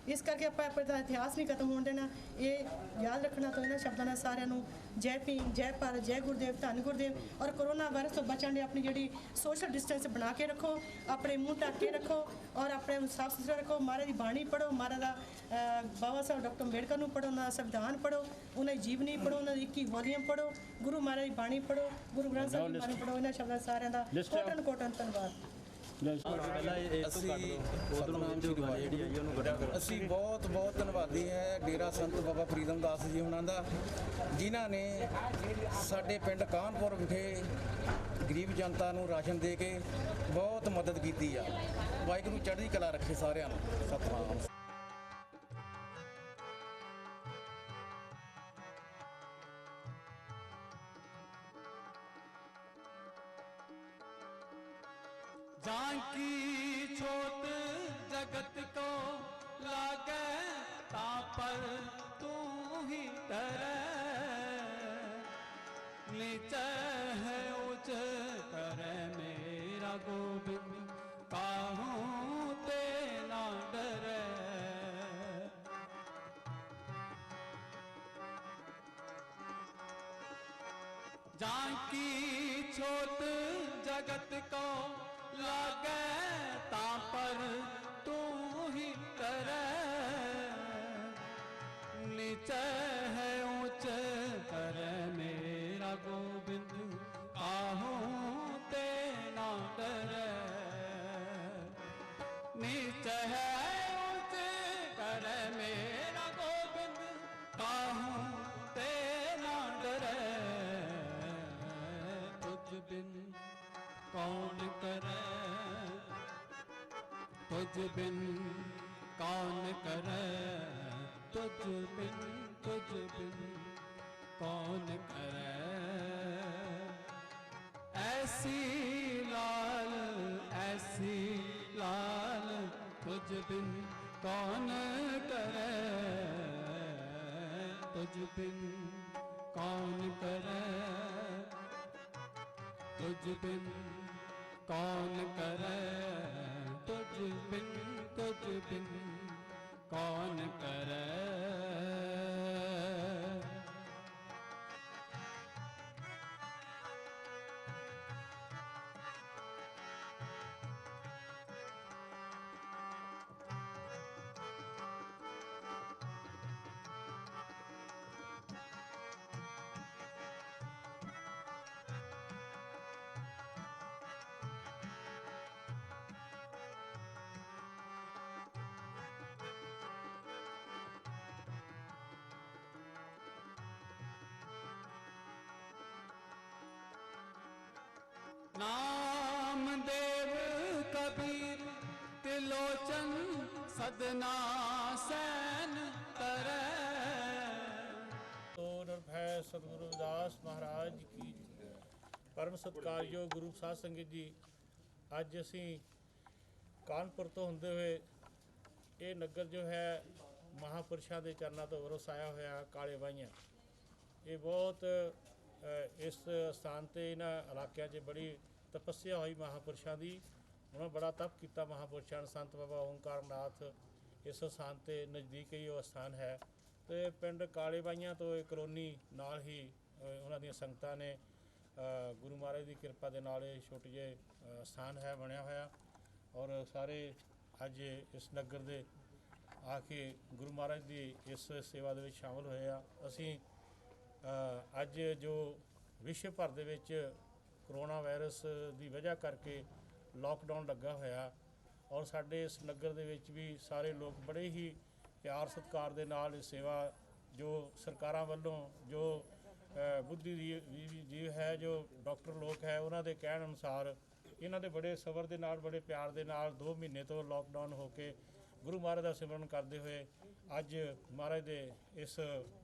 ਇਸ ਕਰਕੇ ਆਪਾਂ ਆਪਣਾ ਇਤਿਹਾਸ ਨਹੀਂ ਖਤਮ ਹੋਣ ਦੇਣਾ। ਇਹ ਯਾਦ ਰੱਖਣਾ ਤੋਂ ਇਹਨਾਂ ਸ਼ਬਦਾਂ ਨਾਲ ਸਾਰਿਆਂ ਨੂੰ ਜੈ ਭੀਮ, ਜੈ ਭਾਰਤ, ਜੈ ਗੁਰਦੇਵ, ਧੰਨ ਗੁਰਦੇਵ। ਔਰ ਕਰੋਨਾ ਵਾਇਰਸ ਤੋਂ ਬਚਣ ਲਈ ਆਪਣੀ ਜਿਹੜੀ ਸੋਸ਼ਲ ਡਿਸਟੈਂਸ ਬਣਾ ਕੇ ਰੱਖੋ, ਆਪਣੇ ਮੂੰਹ ਢੱਕ ਕੇ ਰੱਖੋ ਔਰ ਆਪਣੇ ਨੂੰ ਸਾਫ ਸੁਥਰਾ ਰੱਖੋ। ਮਹਾਰਾਜ ਦੀ ਬਾਣੀ ਪੜ੍ਹੋ, ਮਹਾਰਾਜ ਦਾ ਬਾਬਾ ਸਾਹਿਬ ਡਾਕਟਰ ਅੰਬੇਡਕਰ ਨੂੰ ਪੜ੍ਹੋ, ਉਹਨਾਂ ਦਾ ਸੰਵਿਧਾਨ ਪੜ੍ਹੋ, ਉਹਨਾਂ ਦੀ ਜੀਵਨੀ ਪੜ੍ਹੋ, ਉਹਨਾਂ ਦੀ 21 ਵੋਲੀਅਮ ਪੜ੍ਹੋ, ਗੁਰੂ ਮਹਾਰਾਜ ਦੀ ਬਾਣੀ ਪੜ੍ਹੋ, ਗੁਰੂ ਗ੍ਰੰਥ ਸਾਹਿਬ ਦੀ ਬਾਣੀ ਪੜ੍ਹੋ। ਇਹਨਾਂ ਸ਼ਬਦਾਂ ਸਾਰਿਆਂ ਦਾ ਕੋਟਨ ਕੋਟਨ ਧੰਨਵਾਦ। ਅਸੀਂ ਬਹੁਤ ਬਹੁਤ ਧੰਨਵਾਦੀ ਹੈ ਡੇਰਾ ਸੰਤ ਬਾਬਾ ਫਰੀਦਮਦਾਸ ਜੀ ਉਹਨਾਂ ਦਾ, ਜਿਨ੍ਹਾਂ ਨੇ ਸਾਡੇ ਪਿੰਡ ਕਾਨਪੁਰ ਵਿਖੇ ਗਰੀਬ ਜਨਤਾ ਨੂੰ ਰਾਸ਼ਨ ਦੇ ਕੇ ਬਹੁਤ ਮਦਦ ਕੀਤੀ ਆ। ਵਾਹਿਗੁਰੂ ਚੜ੍ਹਦੀ ਕਲਾ ਰੱਖੇ ਸਾਰਿਆਂ ਨੂੰ। ਸਤਿਨਾਮ। जानकी छोट जगत को लागे तापर तू ही डरे, नीचे है ऊंच करे मेरा गोविंद काहूँ ते ना डरे। जानकी छोट जगत को लागे तापर तू ही करे, नीचे है ऊंच करे मेरा गोविंद काहूँ ते ना डरे। नीचे है ऊंच करे मेरा गोविंद काहूँ ते ना डरे। तुझ बिन कौन करे, तुझ बिन कौन करे, तुझ बिन कौन करे। ऐसी लाल तुझ बिन कौन करे, तुझ बिन कौन करे, तुझ बिन कौन करे, तुझ बिन कौन करे। नामदेव कबीर त्रिलोचन सदना सैन करे। तो निर्भय सतगुरु रविदास महाराज की परम सत्कारयोग गुरु साध संगत जी, ਅੱਜ ਅਸੀਂ ਕਾਨਪੁਰ ਤੋਂ ਹੁੰਦੇ ਹੋਏ ਇਹ ਨਗਰ ਜੋ ਹੈ ਮਹਾਂਪੁਰਸ਼ਾਂ ਦੇ ਚਰਨਾਂ ਤੋਂ ਵਰਸਾਇਆ ਹੋਇਆ ਕਾਲੇ ਬਾਈਆਂ, ਇਹ ਬਹੁਤ ਇਸ ਸਥਾਨ ਤੇ ਇਹਨਾਂ ਇਲਾਕਿਆਂ 'ਚ ਬੜੀ ਤਪੱਸਿਆ ਹੋਈ ਮਹਾਂਪੁਰਸ਼ਾਂ ਦੀ। ਉਹਨਾਂ ਬੜਾ ਤਪ ਕੀਤਾ ਮਹਾਂਪੁਰਸ਼ਾਂ ਨੇ। ਸੰਤ ਬਾਬਾ ਓਂਕਾਰਨਾਥ ਇਸ ਸਥਾਨ ਤੇ ਨਜ਼ਦੀਕ ਹੀ ਉਹ ਸਥਾਨ ਹੈ ਤੇ ਪਿੰਡ ਕਾਲੇ ਬਾਈਆਂ ਤੋਂ ਇਹ ਕਲੋਨੀ ਨਾਲ ਹੀ ਉਹਨਾਂ ਦੀਆਂ ਸੰਗਤਾਂ ਨੇ ਗੁਰੂ ਮਹਾਰਾਜ ਦੀ ਕਿਰਪਾ ਦੇ ਨਾਲ ਇਹ ਛੋਟੇ ਜਿਹੇ ਸਥਾਨ ਹੈ ਬਣਿਆ ਹੋਇਆ ਔਰ ਸਾਰੇ ਅੱਜ ਇਸ ਨਗਰ ਦੇ ਆ ਕੇ ਗੁਰੂ ਮਹਾਰਾਜ ਦੀ ਇਸ ਸੇਵਾ ਦੇ ਵਿੱਚ ਸ਼ਾਮਲ ਹੋਏ ਆ। ਅਸੀਂ ਅੱਜ ਜੋ ਵਿਸ਼ਵ ਭਰ ਦੇ ਵਿੱਚ ਕਰੋਨਾ ਵਾਇਰਸ ਦੀ ਵਜ੍ਹਾ ਕਰਕੇ ਲਾਕਡਾਊਨ ਲੱਗਾ ਹੋਇਆ ਔਰ ਸਾਡੇ ਇਸ ਨਗਰ ਦੇ ਵਿੱਚ ਵੀ ਸਾਰੇ ਲੋਕ ਬੜੇ ਹੀ ਪਿਆਰ ਸਤਿਕਾਰ ਦੇ ਨਾਲ ਇਹ ਸੇਵਾ ਜੋ ਸਰਕਾਰਾਂ ਵੱਲੋਂ ਜੋ ਬੁੱਧੀ ਦੀ ਜੀਵ ਹੈ, ਜੋ ਡਾਕਟਰ ਲੋਕ ਹੈ, ਉਹਨਾਂ ਦੇ ਕਹਿਣ ਅਨੁਸਾਰ ਇਹਨਾਂ ਦੇ ਬੜੇ ਸਬਰ ਦੇ ਨਾਲ ਬੜੇ ਪਿਆਰ ਦੇ ਨਾਲ 2 ਮਹੀਨੇ ਤੋਂ ਲਾਕਡਾਊਨ ਹੋ ਕੇ ਗੁਰੂ ਮਹਾਰਾਜ ਦਾ ਸਿਮਰਨ ਕਰਦੇ ਹੋਏ ਅੱਜ ਮਹਾਰਾਜ ਦੇ ਇਸ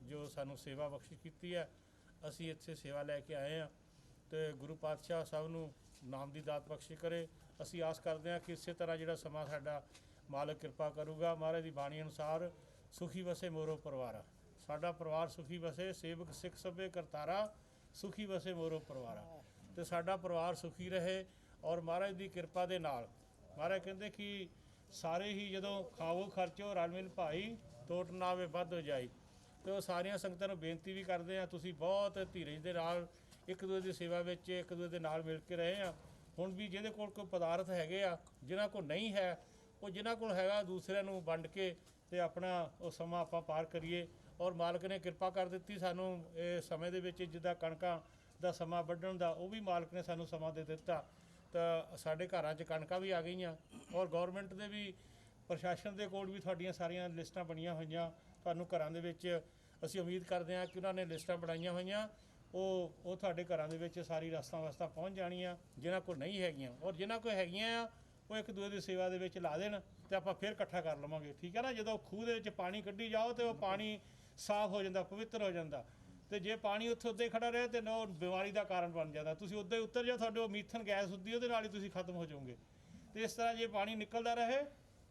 ਜੋ ਸਾਨੂੰ ਸੇਵਾ ਬਖਸ਼ਿਸ਼ ਕੀਤੀ ਹੈ, ਅਸੀਂ ਇੱਥੇ ਸੇਵਾ ਲੈ ਕੇ ਆਏ ਹਾਂ ਤੇ ਗੁਰੂ ਪਾਤਸ਼ਾਹ ਸਭ ਨੂੰ ਨਾਮ ਦੀ ਦਾਤ ਬਖਸ਼ਿਸ਼ ਕਰੇ। ਅਸੀਂ ਆਸ ਕਰਦੇ ਹਾਂ ਕਿ ਇਸੇ ਤਰ੍ਹਾਂ ਜਿਹੜਾ ਸਮਾਂ ਸਾਡਾ ਮਾਲਕ ਕਿਰਪਾ ਕਰੂਗਾ। ਮਹਾਰਾਜ ਦੀ ਬਾਣੀ ਅਨੁਸਾਰ ਸੁਖੀ ਵਸੇ ਮੋਰੋ ਪਰਿਵਾਰਾ, ਸਾਡਾ ਪਰਿਵਾਰ ਸੁਖੀ ਵਸੇ, ਸੇਵਕ ਸਿੱਖ ਸਭੇ ਕਰਤਾਰਾ, ਸੁਖੀ ਵਸੇ ਮੋਰੋ ਪਰਿਵਾਰਾ, ਤੇ ਸਾਡਾ ਪਰਿਵਾਰ ਸੁਖੀ ਰਹੇ ਔਰ ਮਹਾਰਾਜ ਦੀ ਕਿਰਪਾ ਦੇ ਨਾਲ। ਮਹਾਰਾਜ ਕਹਿੰਦੇ ਕਿ ਸਾਰੇ ਹੀ ਜਦੋਂ ਖਾਵੋ ਖਰਚੋ ਰਲ ਮਿਲ ਭਾਈ, ਟੋਟ ਨਾ ਆਵੇ ਵੱਧ ਹੋ ਜਾਈ। ਤੇ ਉਹ ਸਾਰੀਆਂ ਸੰਗਤਾਂ ਨੂੰ ਬੇਨਤੀ ਵੀ ਕਰਦੇ ਆ, ਤੁਸੀਂ ਬਹੁਤ ਧੀਰਜ ਦੇ ਨਾਲ ਇੱਕ ਦੂਜੇ ਦੀ ਸੇਵਾ ਵਿੱਚ ਇੱਕ ਦੂਜੇ ਦੇ ਨਾਲ ਮਿਲ ਕੇ ਰਹੇ ਆ। ਹੁਣ ਵੀ ਜਿਹਦੇ ਕੋਲ ਕੋਈ ਪਦਾਰਥ ਹੈਗੇ ਆ, ਜਿਨ੍ਹਾਂ ਕੋਲ ਨਹੀਂ ਹੈ, ਉਹ ਜਿਨ੍ਹਾਂ ਕੋਲ ਹੈਗਾ ਦੂਸਰਿਆਂ ਨੂੰ ਵੰਡ ਕੇ ਤੇ ਆਪਣਾ ਉਹ ਸਮਾਂ ਆਪਾਂ ਪਾਰ ਕਰੀਏ। ਔਰ ਮਾਲਕ ਨੇ ਕਿਰਪਾ ਕਰ ਦਿੱਤੀ ਸਾਨੂੰ ਇਹ ਸਮੇਂ ਦੇ ਵਿੱਚ, ਜਿੱਦਾਂ ਕਣਕਾਂ ਦਾ ਸਮਾਂ ਵੱਢਣ ਦਾ, ਉਹ ਵੀ ਮਾਲਕ ਨੇ ਸਾਨੂੰ ਸਮਾਂ ਦੇ ਦਿੱਤਾ। ਤਾਂ ਸਾਡੇ ਘਰਾਂ 'ਚ ਕਣਕਾਂ ਵੀ ਆ ਗਈਆਂ। ਔਰ ਗੌਰਮੈਂਟ ਦੇ ਵੀ, ਪ੍ਰਸ਼ਾਸਨ ਦੇ ਕੋਲ ਵੀ ਤੁਹਾਡੀਆਂ ਸਾਰੀਆਂ ਲਿਸਟਾਂ ਬਣੀਆਂ ਹੋਈਆਂ। ਤੁਹਾਨੂੰ ਘਰਾਂ ਦੇ ਵਿੱਚ ਅਸੀਂ ਉਮੀਦ ਕਰਦੇ ਹਾਂ ਕਿ ਉਹਨਾਂ ਨੇ ਲਿਸਟਾਂ ਬਣਾਈਆਂ ਹੋਈਆਂ, ਉਹ ਤੁਹਾਡੇ ਘਰਾਂ ਦੇ ਵਿੱਚ ਸਾਰੀ ਰਸਤਾਂ ਪਹੁੰਚ ਜਾਣੀਆਂ, ਜਿਨ੍ਹਾਂ ਕੋਲ ਨਹੀਂ ਹੈਗੀਆਂ। ਔਰ ਜਿਨ੍ਹਾਂ ਕੋਲ ਹੈਗੀਆਂ ਆ, ਉਹ ਇੱਕ ਦੂਜੇ ਦੀ ਸੇਵਾ ਦੇ ਵਿੱਚ ਲਾ ਦੇਣ ਤੇ ਆਪਾਂ ਫਿਰ ਇਕੱਠਾ ਕਰ ਲਵਾਂਗੇ, ਠੀਕ ਹੈ ਨਾ। ਜਦੋਂ ਖੂਹ ਦੇ ਵਿੱਚ ਪਾਣੀ ਕੱਢੀ ਜਾਓ ਤੇ ਉਹ ਪਾਣੀ ਸਾਫ਼ ਹੋ ਜਾਂਦਾ, ਪਵਿੱਤਰ ਹੋ ਜਾਂਦਾ। ਤੇ ਜੇ ਪਾਣੀ ਉੱਥੇ ਉੱਦੇ ਖੜਾ ਰਹੇ ਤੇ ਉਹ ਬਿਮਾਰੀ ਦਾ ਕਾਰਨ ਬਣ ਜਾਂਦਾ। ਤੁਸੀਂ ਉੱਦੇ ਉੱਤਰ ਜਾਓ, ਤੁਹਾਡੇ ਉਹ ਮੀਥਨ ਗੈਸ ਹੁੰਦੀ, ਉਹਦੇ ਨਾਲ ਹੀ ਤੁਸੀਂ ਖਤਮ ਹੋ ਜਾਓਗੇ। ਤੇ ਇਸ ਤਰ੍ਹਾਂ ਜੇ ਪਾਣੀ ਨਿਕਲਦਾ ਰਹੇ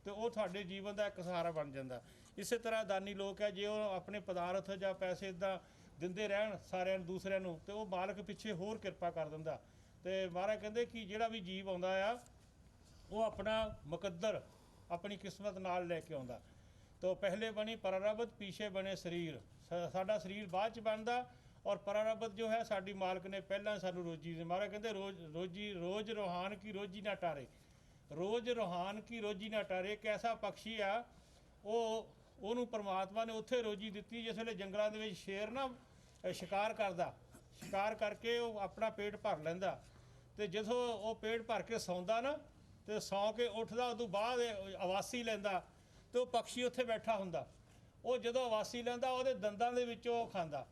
ਤੇ ਉਹ ਤੁਹਾਡੇ ਜੀਵਨ ਦਾ ਇੱਕ ਸਹਾਰਾ ਬਣ ਜਾਂਦਾ। ਇਸੇ ਤਰ੍ਹਾਂ ਦਾਨੀ ਲੋਕ ਹੈ, ਜੇ ਉਹ ਆਪਣੇ ਪਦਾਰਥ ਜਾਂ ਪੈਸੇ ਇੱਦਾਂ ਦਿੰਦੇ ਰਹਿਣ ਸਾਰਿਆਂ ਨੂੰ, ਦੂਸਰਿਆਂ ਨੂੰ, ਤੇ ਉਹ ਮਾਲਕ ਪਿੱਛੇ ਹੋਰ ਕਿਰਪਾ ਕਰ ਦਿੰਦਾ। ਤੇ ਮਹਾਰਾਜ ਕਹਿੰਦੇ ਕਿ ਜਿਹੜਾ ਵੀ ਜੀਵ ਆਉਂਦਾ ਆ, ਉਹ ਆਪਣਾ ਮੁਕੱਦਰ ਆਪਣੀ ਕਿਸਮਤ ਨਾਲ ਲੈ ਕੇ ਆਉਂਦਾ। तो पहले बनी परारब्ध, पीछे बने शरीर। साडा शरीर बाद च बनदा और परारब्ध जो है साडी मालक ने पहला सानू रोजी दे। महाराज कहते रोज रूहान की रोजी ना टारे, रोज रूहान की रोजी ना टारे। एक ऐसा पक्षी आ ਉਹਨੂੰ परमात्मा ने उत्थे रोजी दिती जिस वे जंगलों के शेर ना शिकार करता, शिकार करके वो अपना पेट भर लैंदा। तो जो वो पेट भर के सौंदा ना, तो सौ के उठदा, उदों बाद आवासी लैंदा। तो पक्षी उत्थे बैठा हुंदा, वो जदों आवासी लैंदा ਉਹਦੇ ਦੰਦਾਂ ਦੇ ਵਿੱਚੋਂ ਖਾਂਦਾ।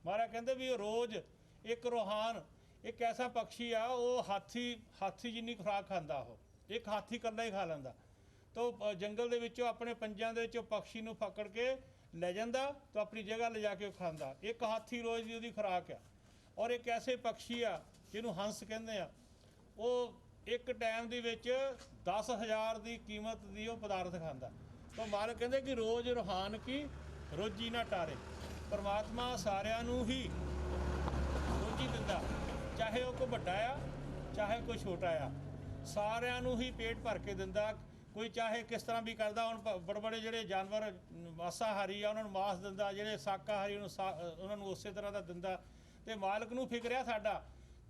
महाराज कहते भी रोज़ एक रूहान, एक ऐसा पक्षी आ, वो हाथी जिन्नी खुराक खांदा। वो एक हाथी कल्ला ही खा लैंदा। तो जंगल दे विचों अपने पंजां दे विचों पक्षी नूं पकड़ के ले जांदा, तो अपनी जगह ले जाके खांदा। एक हाथी रोज़ दी उहदी खुराक आ। और एक ऐसे पक्षी आ जिन्हों हंस कहंदे आ, वो एक टाइम दे विच 10,000 की कीमत दी वो पदार्थ खांदा। तो मालक कहते कि रोज़ रूहान की रोजी ना टारे। परमात्मा सारिਆਂ ਨੂੰ ही रोजी दिंदा, चाहे वो कोई ਵੱਡਾ ਆ चाहे कोई छोटा आ, सारिਆਂ ਨੂੰ ही पेट भर के दिंदा। कोई चाहे किस तरह भी करदा। ਹੁਣ बड़े बड़े ਜਿਹੜੇ जानवर ਮਾਸਾਹਾਰੀ ਆ ਉਹਨਾਂ ਨੂੰ ਮਾਸ ਦਿੰਦਾ, ਜਿਹੜੇ ਸ਼ਾਕਾਹਾਰੀ ਉਹਨਾਂ ਨੂੰ ਉਸੇ ਤਰ੍ਹਾਂ ਦਾ ਦਿੰਦਾ। ਤੇ ਮਾਲਕ ਨੂੰ ਫਿਕਰ ਆ ਸਾਡਾ।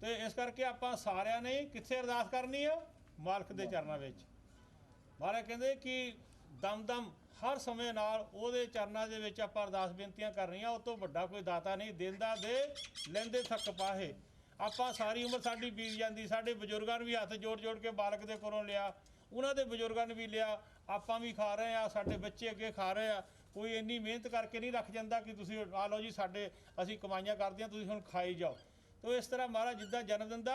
ਤੇ ਇਸ ਕਰਕੇ ਆਪਾਂ ਸਾਰਿਆਂ ਨੇ ਕਿੱਥੇ ਅਰਦਾਸ ਕਰਨੀ ਆ? ਮਾਲਕ ਦੇ ਚਰਨਾਂ ਵਿੱਚ। ਮਹਾਰਾਜ ਕਹਿੰਦੇ ਕਿ ਦਮ ਹਰ ਸਮੇਂ ਨਾਲ ਉਹਦੇ ਚਰਨਾਂ ਦੇ ਵਿੱਚ ਆਪਾਂ ਅਰਦਾਸ ਬੇਨਤੀਆਂ ਕਰਨੀਆਂ। ਉਹ ਤੋਂ ਵੱਡਾ ਕੋਈ ਦਾਤਾ ਨਹੀਂ, ਦਿੰਦਾ ਦੇ ਲੈਂਦੇ ਥੱਕ ਪਾਹੇ। ਆਪਾਂ ਸਾਰੀ ਉਮਰ ਸਾਡੀ ਬੀਤ ਜਾਂਦੀ, ਸਾਡੇ ਬਜ਼ੁਰਗਾਂ ਨੂੰ ਵੀ ਹੱਥ ਜੋੜ ਕੇ ਮਾਲਕ ਦੇ ਕੋਲੋਂ ਲਿਆ, ਉਹਨਾਂ ਦੇ ਬਜ਼ੁਰਗਾਂ ਨੇ ਵੀ ਲਿਆ, ਆਪਾਂ ਵੀ ਖਾ ਰਹੇ ਆ, ਸਾਡੇ ਬੱਚੇ ਅੱਗੇ ਖਾ ਰਹੇ ਆ। ਕੋਈ ਇੰਨੀ ਮਿਹਨਤ ਕਰਕੇ ਨਹੀਂ ਰੱਖ ਜਾਂਦਾ ਕਿ ਤੁਸੀਂ ਆ ਲਓ ਜੀ ਸਾਡੇ ਅਸੀਂ ਕਮਾਈਆਂ ਕਰਦੇ ਹਾਂ, ਤੁਸੀਂ ਹੁਣ ਖਾਈ ਜਾਓ। तो इस तरह महाराज जिद्दां जन्म दिंदा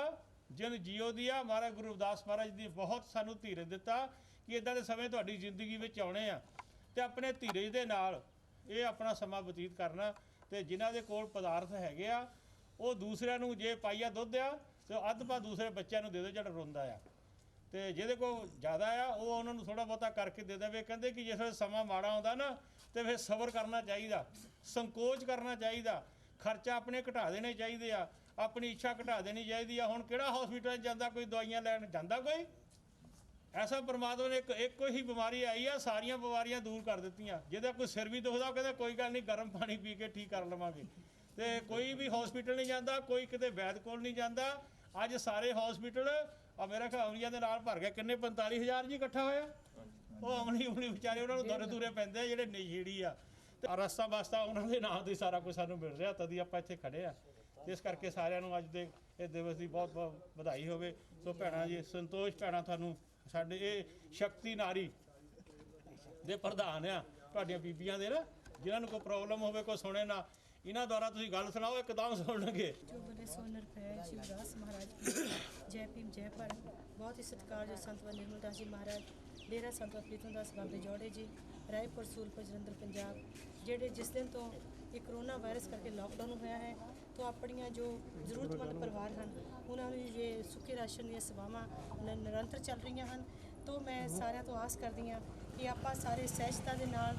जिन जियो दी आ। महाराज गुरु रविदास महाराज दी बहुत सानू धीरज दिता कि इदां दे समय तुहाडी जिंदगी विच आउणे आ ते अपने धीरज दे नाल ये अपना समा बतीत करना। ते जिन्हां दे कोल पदार्थ हैगे आ वो दूसरिਆਂ ਨੂੰ जे पाइया दुੱਧ आ ते ਅੱਧ ਪਾ दूसरे ਬੱਚਿਆਂ ਨੂੰ ਦੇ ਦਿਓ ਜਿਹੜਾ ਰੋਂਦਾ ਆ। ਤੇ ਜਿਹਦੇ ਕੋਲ ਜ਼ਿਆਦਾ ਆ ਉਹ ਉਹਨਾਂ ਨੂੰ ਥੋੜਾ ਬਹੁਤਾ ਕਰਕੇ ਦੇ ਦੇਵੇ। ਕਹਿੰਦੇ ਕਿ ਜਿਸ ਵੇਲੇ ਸਮਾਂ ਮਾੜਾ ਆਉਂਦਾ ਨਾ ਤੇ ਫਿਰ ਸਬਰ ਕਰਨਾ ਚਾਹੀਦਾ, ਸੰਕੋਚ ਕਰਨਾ ਚਾਹੀਦਾ, ਖਰਚਾ ਆਪਣੇ ਘਟਾ ਦੇਣੇ ਚਾਹੀਦੇ ਆ, अपनी इच्छा घटा देनी चाहिए। हुण किहड़ा हॉस्पिटल जाता कोई दवाइयां लैन जाता कोई? ऐसा परमात्मा ने एक ही बीमारी आई है, सारियां बीमारियां दूर कर दित्तियां। जिहदा कोई सिर भी दुखदा कहंदा कोई गल नहीं, गर्म पानी पी के ठीक कर लवांगे। ते कोई भी हॉस्पिटल नहीं जाता, कोई किते वैद कोल नहीं जाता। अज सारे हॉस्पिटल मेरा ख्याल अमलीਆਂ ਦੇ ਨਾਲ ਭਰ ਗਿਆ। किन्ने 45,000 जी इकट्ठा होया। ਉਹ ਅਮਲੀ ਵਿਚਾਰੇ ਉਹਨਾਂ ਨੂੰ ਦੂਰੇ ਦੂਰੇ ਜਿਹੜੇ ਨਸ਼ੇੜੀ ਆ। ਤੇ ਰਸਤਾ ਬਸਤਾ ਉਹਨਾਂ ਦੇ ਨਾਂ ਤੇ ਸਾਰਾ ਕੁਝ ਸਾਨੂੰ ਮਿਲ ਰਿਹਾ, ਤਦੀ ਆਪਾਂ ਇੱਥੇ ਖੜੇ ਆ। ਇਸ ਕਰਕੇ ਸਾਰਿਆਂ ਨੂੰ ਅੱਜ ਦੇ ਇਹ ਦਿਵਸ ਦੀ ਬਹੁਤ ਬਹੁਤ ਵਧਾਈ ਹੋਵੇ। ਸੋ ਭੈਣਾਂ ਜੀ, ਸੰਤੋਸ਼ ਭੈਣਾਂ, ਤੁਹਾਨੂੰ ਸਾਡੇ ਇਹ ਸ਼ਕਤੀ ਨਾਰੀ ਦੇ ਪ੍ਰਧਾਨ ਆ, ਤੁਹਾਡੀਆਂ ਬੀਬੀਆਂ ਦੇ ਨਾ, ਜਿਨ੍ਹਾਂ ਨੂੰ ਕੋਈ ਪ੍ਰੋਬਲਮ ਹੋਵੇ, ਕੋਈ ਸੁਣੇ ਨਾ, ਇਹਨਾਂ ਦੁਆਰਾ ਤੁਸੀਂ ਗੱਲ ਸੁਣਾਓ, ਇੱਕਦਮ ਸੁਣਨਗੇ। जो बोले सो निरभय शिवदास महाराज की जय भीम जय भारत। बहुत ही सत्कारयोग संत निर्मल दास जी महाराज, डेरा संत प्रीतम दास बाबे जोड़े जी, रायपुर सूरपुर जलंधर पंजाब, ਜਿਹੜੇ जिस दिन तो ये कोरोना वायरस करके लॉकडाउन होया है, तो अपनियां जो ਜ਼ਰੂਰਤਮੰਦ ਪਰਿਵਾਰ ਹਨ ਉਹਨਾਂ ਨੂੰ ਜੇ ਸੁੱਕੇ ਰਾਸ਼ਨ ਦੀਆਂ ਸੇਵਾਵਾਂ ਨਿਰੰਤਰ ਚੱਲ ਰਹੀਆਂ ਹਨ। तो मैं ਸਾਰਿਆਂ ਤੋਂ ਆਸ ਕਰਦੀ ਹਾਂ ਕਿ ਆਪਾਂ ਸਾਰੇ ਸਹਿਜਤਾ ਦੇ ਨਾਲ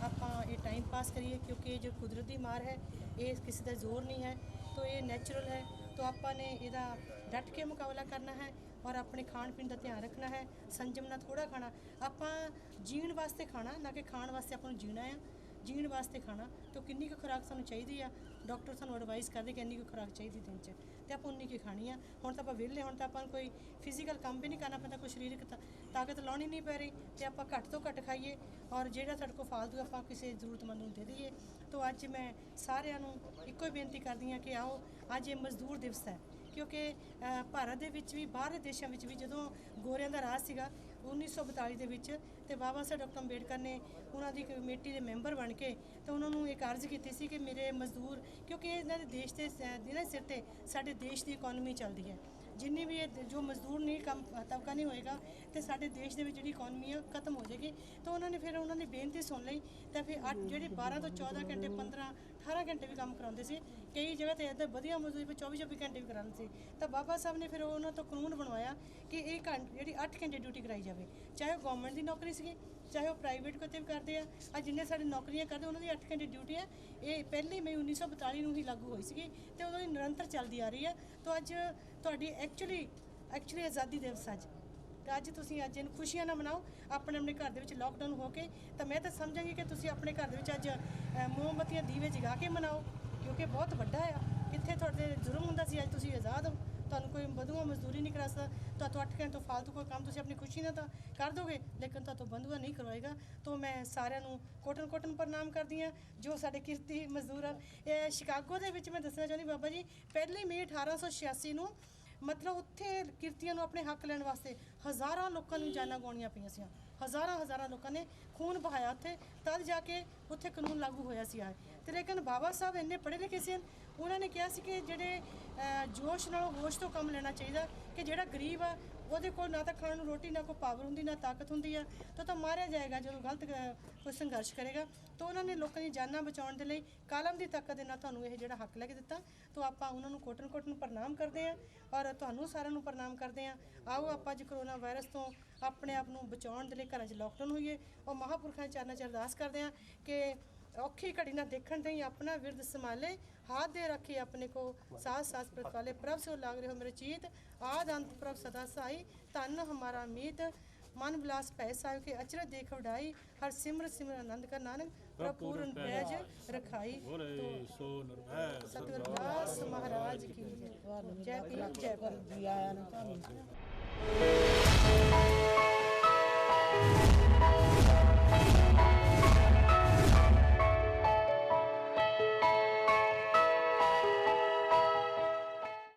ਆਪਾਂ ਇਹ ਟਾਈਮ ਪਾਸ ਕਰੀਏ, क्योंकि जो कुदरती मार है ये किसी का जोर नहीं है, तो ये नेचुरल है। तो आपने ਇਹਦਾ डट के मुकाबला करना है। ਔਰ ਆਪਣੇ ਖਾਣ ਪੀਣ ਦਾ ਧਿਆਨ ਰੱਖਣਾ ਹੈ, ਸੰਜਮ ਨਾਲ ਥੋੜਾ ਖਾਣਾ। ਆਪਾਂ ਜੀਣ ਵਾਸਤੇ ਖਾਣਾ, ਨਾ ਕਿ ਖਾਣ ਵਾਸਤੇ ਆਪਾਂ ਨੂੰ ਜੀਣਾ ਆ। ਜੀਣ ਵਾਸਤੇ ਖਾਣਾ ਤਾਂ ਕਿੰਨੀ ਕੁ ਖੁਰਾਕ ਸਾਨੂੰ ਚਾਹੀਦੀ ਆ, ਡਾਕਟਰ ਸਾਨੂੰ ਐਡਵਾਈਸ ਕਰਦੇ ਕਿ ਇੰਨੀ ਕੁ ਖੁਰਾਕ ਚਾਹੀਦੀ ਦਿਨ 'ਚ, ਤੇ ਆਪਾਂ ਉਨੀ ਕੁ ਖਾਣੀ ਆ। ਹੁਣ ਤਾਂ ਆਪਾਂ ਵਿਹਲੇ, ਹੁਣ ਤਾਂ ਆਪਾਂ ਨੂੰ ਕੋਈ ਫਿਜ਼ੀਕਲ ਕੰਮ ਵੀ ਨਹੀਂ ਕਰਨਾ ਪੈਂਦਾ, ਕੋਈ ਸਰੀਰਕ ਤਾਕਤ ਲਾਉਣੀ ਨਹੀਂ ਪੈ ਰਹੀ, ਤੇ ਆਪਾਂ ਘੱਟ ਤੋਂ ਘੱਟ ਖਾਈਏ ਔਰ ਜਿਹੜਾ ਸਾਡੇ ਕੋਲ ਫਾਲਤੂ ਆਪਾਂ ਕਿਸੇ ਜ਼ਰੂਰਤਮੰਦ ਨੂੰ ਦੇ ਦਈਏ। ਤਾਂ ਅੱਜ ਮੈਂ ਸਾਰਿਆਂ ਨੂੰ ਇੱਕੋ ਹੀ ਬੇਨਤੀ ਕਰਦੀ ਹਾਂ ਕਿ ਆਓ, ਅੱਜ ਇਹ ਮਜ਼ਦੂਰ ਦਿਵਸ ਹੈ, ਕਿਉਂਕਿ ਭਾਰਤ ਦੇ ਵਿੱਚ ਵੀ ਬਾਹਰਲੇ ਦੇਸ਼ਾਂ ਵਿੱਚ ਵੀ ਜਦੋਂ ਗੋਰਿਆਂ ਦਾ ਰਾਜ ਸੀਗਾ 1942 ਦੇ ਵਿੱਚ, ਤੇ ਬਾਬਾ ਸਾਹਿਬ ਡਾਕਟਰ ਅੰਬੇਡਕਰ ਨੇ ਉਹਨਾਂ ਦੀ ਕਮੇਟੀ ਦੇ ਮੈਂਬਰ ਬਣ ਕੇ ਤੇ ਉਹਨਾਂ ਨੂੰ ਇੱਕ ਅਰਜ਼ ਕੀਤੀ ਸੀ ਕਿ ਮੇਰੇ ਮਜ਼ਦੂਰ, ਕਿਉਂਕਿ ਇਹਨਾਂ ਦੇ ਦੇਸ਼ ਦੇ ਸਿਰ ਤੇ ਸਾਡੇ ਦੇਸ਼ ਦੀ ਇਕਨੋਮੀ ਚੱਲਦੀ ਹੈ, ਜਿੰਨੀ ਵੀ ਇਹ ਜੋ ਮਜ਼ਦੂਰ ਨਹੀਂ ਕੰਮ ਤਬਕਾ ਨਹੀਂ ਹੋਏਗਾ ਤੇ ਸਾਡੇ ਦੇਸ਼ ਦੇ ਵਿੱਚ ਜਿਹੜੀ ਇਕਨੋਮੀ ਆ ਖਤਮ ਹੋ ਜਾਏਗੀ। ਤਾਂ ਉਹਨਾਂ ਨੇ ਫਿਰ ਉਹਨਾਂ ਦੀ ਬੇਨਤੀ ਸੁਣ ਲਈ, ਤਾਂ ਫਿਰ ਜਿਹੜੇ 12 ਤੋਂ 14 ਘੰਟੇ 15 18 ਘੰਟੇ ਵੀ ਕੰਮ ਕਰਾਉਂਦੇ ਸੀ, ਕਈ ਜਗ੍ਹਾ ਤੇ ਇੱਦਾਂ ਵਧੀਆ ਮਜ਼ਦੂਰੀ 24 ਘੰਟੇ ਵੀ ਕਰਾਉਂਦੇ ਸੀ। ਤਾਂ ਬਾਬਾ ਸਾਹਿਬ ਨੇ ਫਿਰ ਉਹਨਾਂ ਤੋਂ ਕਾਨੂੰਨ ਬਣਵਾਇਆ ਕਿ ਇਹ ਜਿਹੜੀ 8 ਘੰਟੇ ਡਿਊਟੀ ਕਰਾਈ ਜਾਵੇ, ਚਾਹੇ ਉਹ ਗਵਰਨਮੈਂਟ ਦੀ ਨੌਕਰੀ ਸੀਗੀ, ਚਾਹੇ ਉਹ ਪ੍ਰਾਈਵੇਟ ਕਿਤੇ ਵੀ ਕਰਦੇ ਆ। ਅੱਜ ਜਿੰਨੇ ਸਾਡੇ ਨੌਕਰੀਆਂ ਕਰਦੇ ਉਹਨਾਂ ਦੀ 8 ਘੰਟੇ ਡਿਊਟੀ ਹੈ। ਇਹ 1 ਮਈ 1942 ਨੂੰ ਹੀ ਲਾਗੂ ਹੋਈ ਸੀਗੀ ਤੇ ਉਦੋਂ ਦੀ ਨਿਰੰਤਰ ਚੱਲਦੀ ਆ ਰਹੀ ਹੈ। ਤਾਂ ਅੱਜ ਤੁਹਾਡੀ ਐਕਚੁਅਲੀ ਆਜ਼ਾਦੀ ਦਿਵਸ ਅੱਜ, ਤੇ ਅੱਜ ਤੁਸੀਂ ਅੱਜ ਇਹਨੂੰ ਖੁਸ਼ੀਆਂ ਨਾਲ ਮਨਾਓ ਆਪਣੇ ਘਰ ਦੇ ਵਿੱਚ ਲੋਕਡਾਊਨ ਹੋ ਕੇ। ਤਾਂ ਮੈਂ ਤਾਂ ਸਮਝਾਂਗੀ ਕਿ ਤੁਸੀਂ ਆਪਣੇ ਘਰ ਦੇ ਵਿੱਚ ਅੱਜ ਮੋਮਬੱਤੀਆਂ ਦੀਵੇ ਜਗਾ ਕੇ ਮਨਾਓ, ਕਿਉਂਕਿ ਬਹੁਤ ਵੱਡਾ ਆ। ਕਿੱਥੇ ਤੁਹਾਡੇ ਜ਼ੁਲਮ ਹੁੰਦਾ ਸੀ, ਅੱਜ ਤੁਸੀਂ ਆਜ਼ਾਦ ਹੋ, ਤੁਹਾਨੂੰ ਕੋਈ ਬੰਦੂਆ ਮਜ਼ਦੂਰੀ ਨਹੀਂ ਕਰਾ ਸਕਦਾ। ਤੁਹਾਨੂੰ 8 ਘੰਟੇ ਤੋਂ ਫਾਲਤੂ ਕੋਈ ਕੰਮ ਤੁਸੀਂ ਆਪਣੀ ਖੁਸ਼ੀ ਨਾਲ ਤਾਂ ਕਰ ਦੋਗੇ, ਲੇਕਿਨ ਤੁਹਾਨੂੰ ਬੰਦੂਆ ਨਹੀਂ ਕਰਵਾਏਗਾ। ਤਾਂ ਮੈਂ ਸਾਰਿਆਂ ਨੂੰ ਕੋਟਨ ਪ੍ਰਣਾਮ ਕਰਦੀ ਹਾਂ ਜੋ ਸਾਡੇ ਕਿਰਤੀ ਮਜ਼ਦੂਰ ਹਨ। ਇਹ ਸ਼ਿਕਾਗੋ ਦੇ ਵਿੱਚ ਮੈਂ ਦੱਸਣਾ ਚਾਹੁੰਦੀ ਬਾਬਾ ਜੀ, 1 ਮਈ 1886 ਨੂੰ ਮਤਲਬ ਉੱਥੇ ਕਿਰਤੀਆਂ ਨੂੰ ਆਪਣੇ ਹੱਕ ਲੈਣ ਵਾਸਤੇ ਹਜ਼ਾਰਾਂ ਲੋਕਾਂ ਨੂੰ ਜਾਨਾਂ ਗਵਾਉਣੀਆਂ ਪਈਆਂ ਸੀ। ਹਜ਼ਾਰਾਂ ਲੋਕਾਂ ਨੇ ਖੂਨ ਬਹਾਇਆ ਉੱਥੇ, ਤਦ ਜਾ ਕੇ ਉੱਥੇ ਕਾਨੂੰਨ ਲਾਗੂ ਹੋਇਆ ਸੀ। ਤੇ ਲੇਕਿਨ ਬਾਬਾ ਸਾਹਿਬ ਇੰਨੇ ਪੜ੍ਹੇ ਲਿਖੇ ਸੀ, ਉਹਨਾਂ ਨੇ ਕਿਹਾ ਸੀ ਕਿ ਜਿਹੜੇ ਜੋਸ਼ ਨਾਲੋਂ ਹੋਸ਼ ਤੋਂ ਕੰਮ ਲੈਣਾ ਚਾਹੀਦਾ, ਕਿ ਜਿਹੜਾ ਗਰੀਬ ਆ ਉਹਦੇ ਕੋਲ ਨਾ ਤਾਂ ਖਾਣ ਨੂੰ ਰੋਟੀ, ਨਾ ਕੋਈ ਪਾਵਰ ਹੁੰਦੀ, ਨਾ ਤਾਕਤ ਹੁੰਦੀ ਆ, ਤਾਂ ਮਾਰਿਆ ਜਾਏਗਾ ਜਦੋਂ ਗਲਤ ਕੋਈ ਸੰਘਰਸ਼ ਕਰੇਗਾ। ਤਾਂ ਉਹਨਾਂ ਨੇ ਲੋਕਾਂ ਦੀਆਂ ਜਾਨਾਂ ਬਚਾਉਣ ਦੇ ਲਈ ਕਾਲਮ ਦੀ ਤਾਕਤ ਦੇ ਨਾਲ ਤੁਹਾਨੂੰ ਇਹ ਜਿਹੜਾ ਹੱਕ ਲੈ ਕੇ ਦਿੱਤਾ। ਤਾਂ ਆਪਾਂ ਉਹਨਾਂ ਨੂੰ ਕੋਟਨ ਪ੍ਰਣਾਮ ਕਰਦੇ ਹਾਂ ਔਰ ਤੁਹਾਨੂੰ ਸਾਰਿਆਂ ਨੂੰ ਪ੍ਰਣਾਮ ਕਰਦੇ ਹਾਂ। ਆਓ ਆਪਾਂ ਅੱਜ ਕਰੋਨਾ ਵਾਇਰਸ ਤੋਂ ਆਪਣੇ ਆਪ ਨੂੰ ਬਚਾਉਣ ਦੇ ਲਈ ਘਰਾਂ 'ਚ ਲੋਕਡਾਊਨ ਹੋਈਏ ਔਰ ਮਹਾਂਪੁਰਖਾਂ ਦੇ ਚਰਨਾਂ 'ਚ ਅਰਦਾਸ ਕਰਦੇ ਹਾਂ ਕਿ ਔਖੀ ਘੜੀ ਨਾ ਦੇਖਣ ਦੇ ਆਪਣਾ ਵਿਰਦ ਸੰਭਾਲੇ, हाथ दे रखे अपने को सास प्रतिपाले, प्रभ से लाग रहे हो मेरे चीत, आद अंत प्रभ सदा साई, धन हमारा मीत, मन विलास पैसा के अचरज देख उड़ाई, हर सिमर आनंद का नानक प्रपूर्ण पैज रखाई। तो सतगुरु दास महाराज की जय भीम जय भारत।